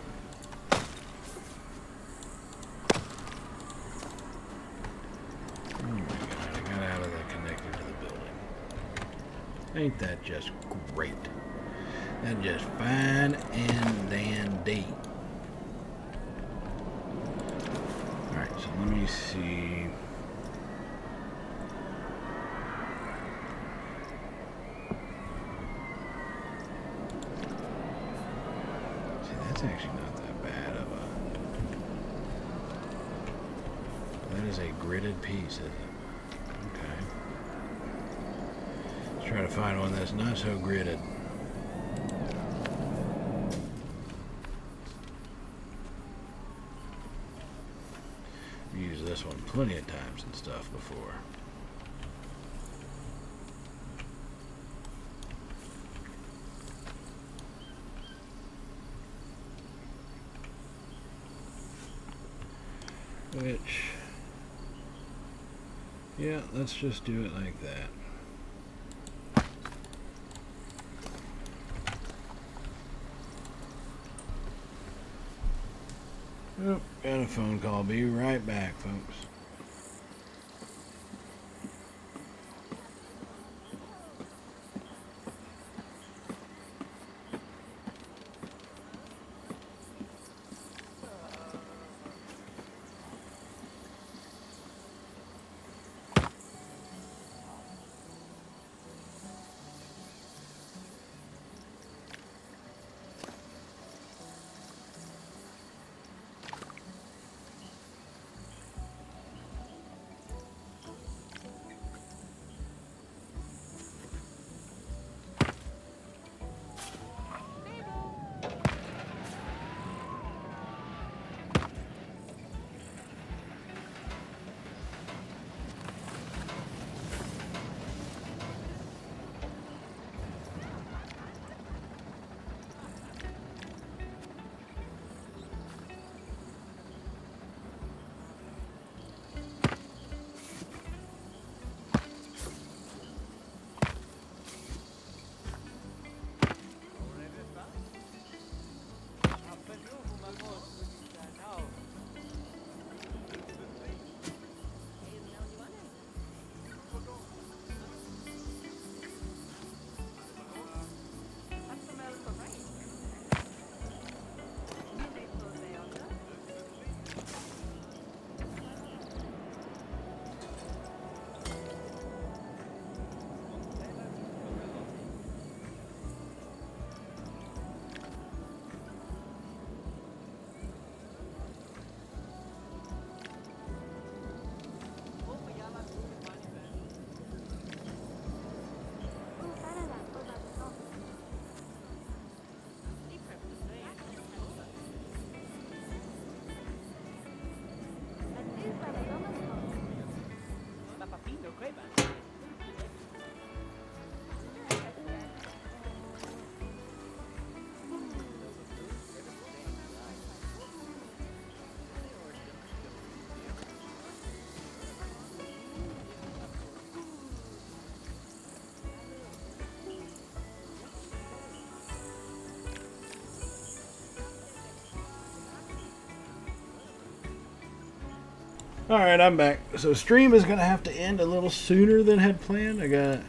Oh my god, I got out of the connector to the building. Ain't that just great? That's just fine and damn D. Alright, so let me see. That's actually not that bad of a... That is a gridded piece, isn't it? Okay. Let's try to find one that's not so gridded. I've used this one plenty of times and stuff before. Which, yeah, let's just do it like that. Oh, got a phone call. Be right back, folks. Alright, I'm back. So stream is going to have to end a little sooner than had planned. I got...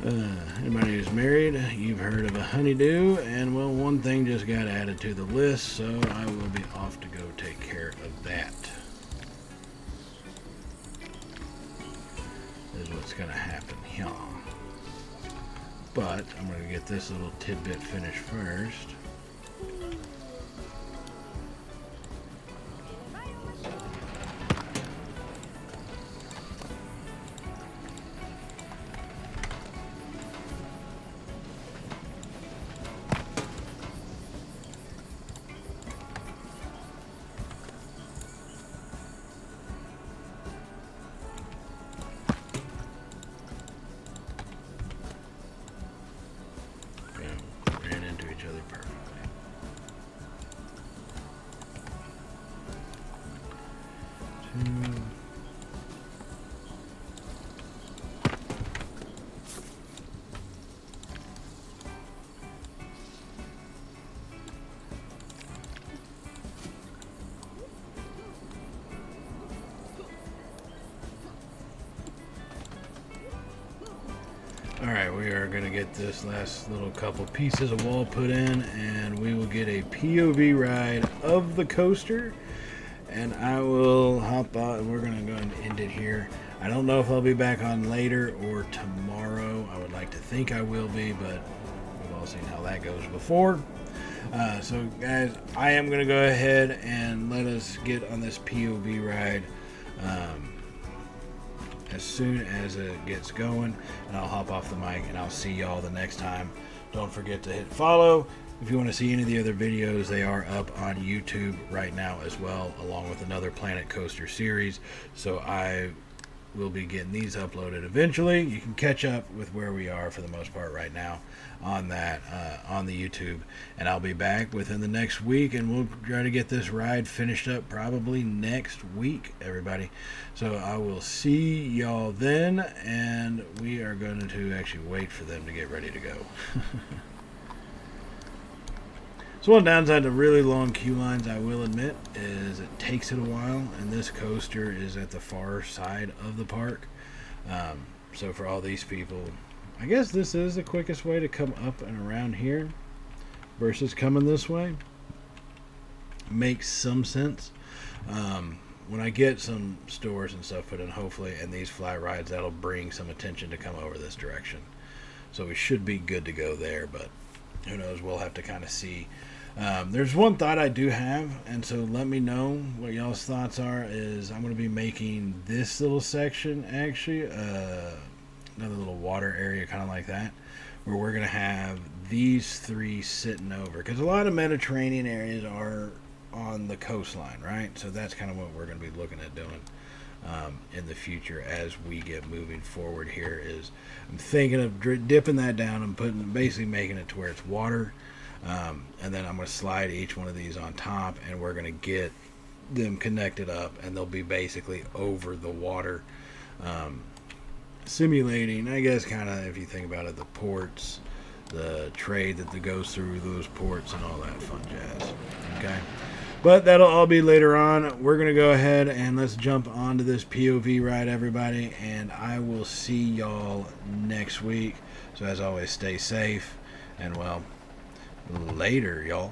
anybody who's married, you've heard of a honeydew, and well, one thing just got added to the list, so I will be off to go take care of that. Is what's going to happen here. But I'm going to get this little tidbit finished first. Ran into each other perfect. Alright, we are going to get this last little couple pieces of wall put in, and we will get a POV ride of the coaster. And I will hop out, and we're going to go and end it here. I don't know if I'll be back on later or tomorrow. I would like to think I will be, but we've all seen how that goes before. So guys, I am going to go ahead and let us get on this POV ride as soon as it gets going, and I'll hop off the mic and I'll see y'all the next time. Don't forget to hit follow. If you want to see any of the other videos, they are up on YouTube right now as well, along with another Planet Coaster series. So I will be getting these uploaded eventually. You can catch up with where we are for the most part right now on that on the YouTube, and I'll be back within the next week, and we'll try to get this ride finished up probably next week, everybody. So I will see y'all then, and we are going to actually wait for them to get ready to go. So one downside to really long queue lines, I will admit, is it takes it a while, and this coaster is at the far side of the park. So for all these people, I guess this is the quickest way to come up and around here versus coming this way. Makes some sense. When I get some stores and stuff put in, hopefully, and these fly rides, that'll bring some attention to come over this direction. So we should be good to go there, but who knows, we'll have to kind of see. There's one thought I do have, and so let me know what y'all's thoughts are. Is I'm going to be making this little section actually another little water area, kind of like that, where we're going to have these three sitting over, because a lot of Mediterranean areas are on the coastline, right? So that's kind of what we're going to be looking at doing in the future as we get moving forward here. Is I'm thinking of dipping that down and basically making it to where it's water, and then I'm going to slide each one of these on top, and we're going to get them connected up, and they'll be basically over the water, simulating, I guess, kind of, if you think about it, the ports, the trade that goes through those ports and all that fun jazz. Okay, but that'll all be later on. We're gonna go ahead and let's jump onto this POV ride, everybody, and I will see y'all next week. So as always, stay safe, and well, later, y'all.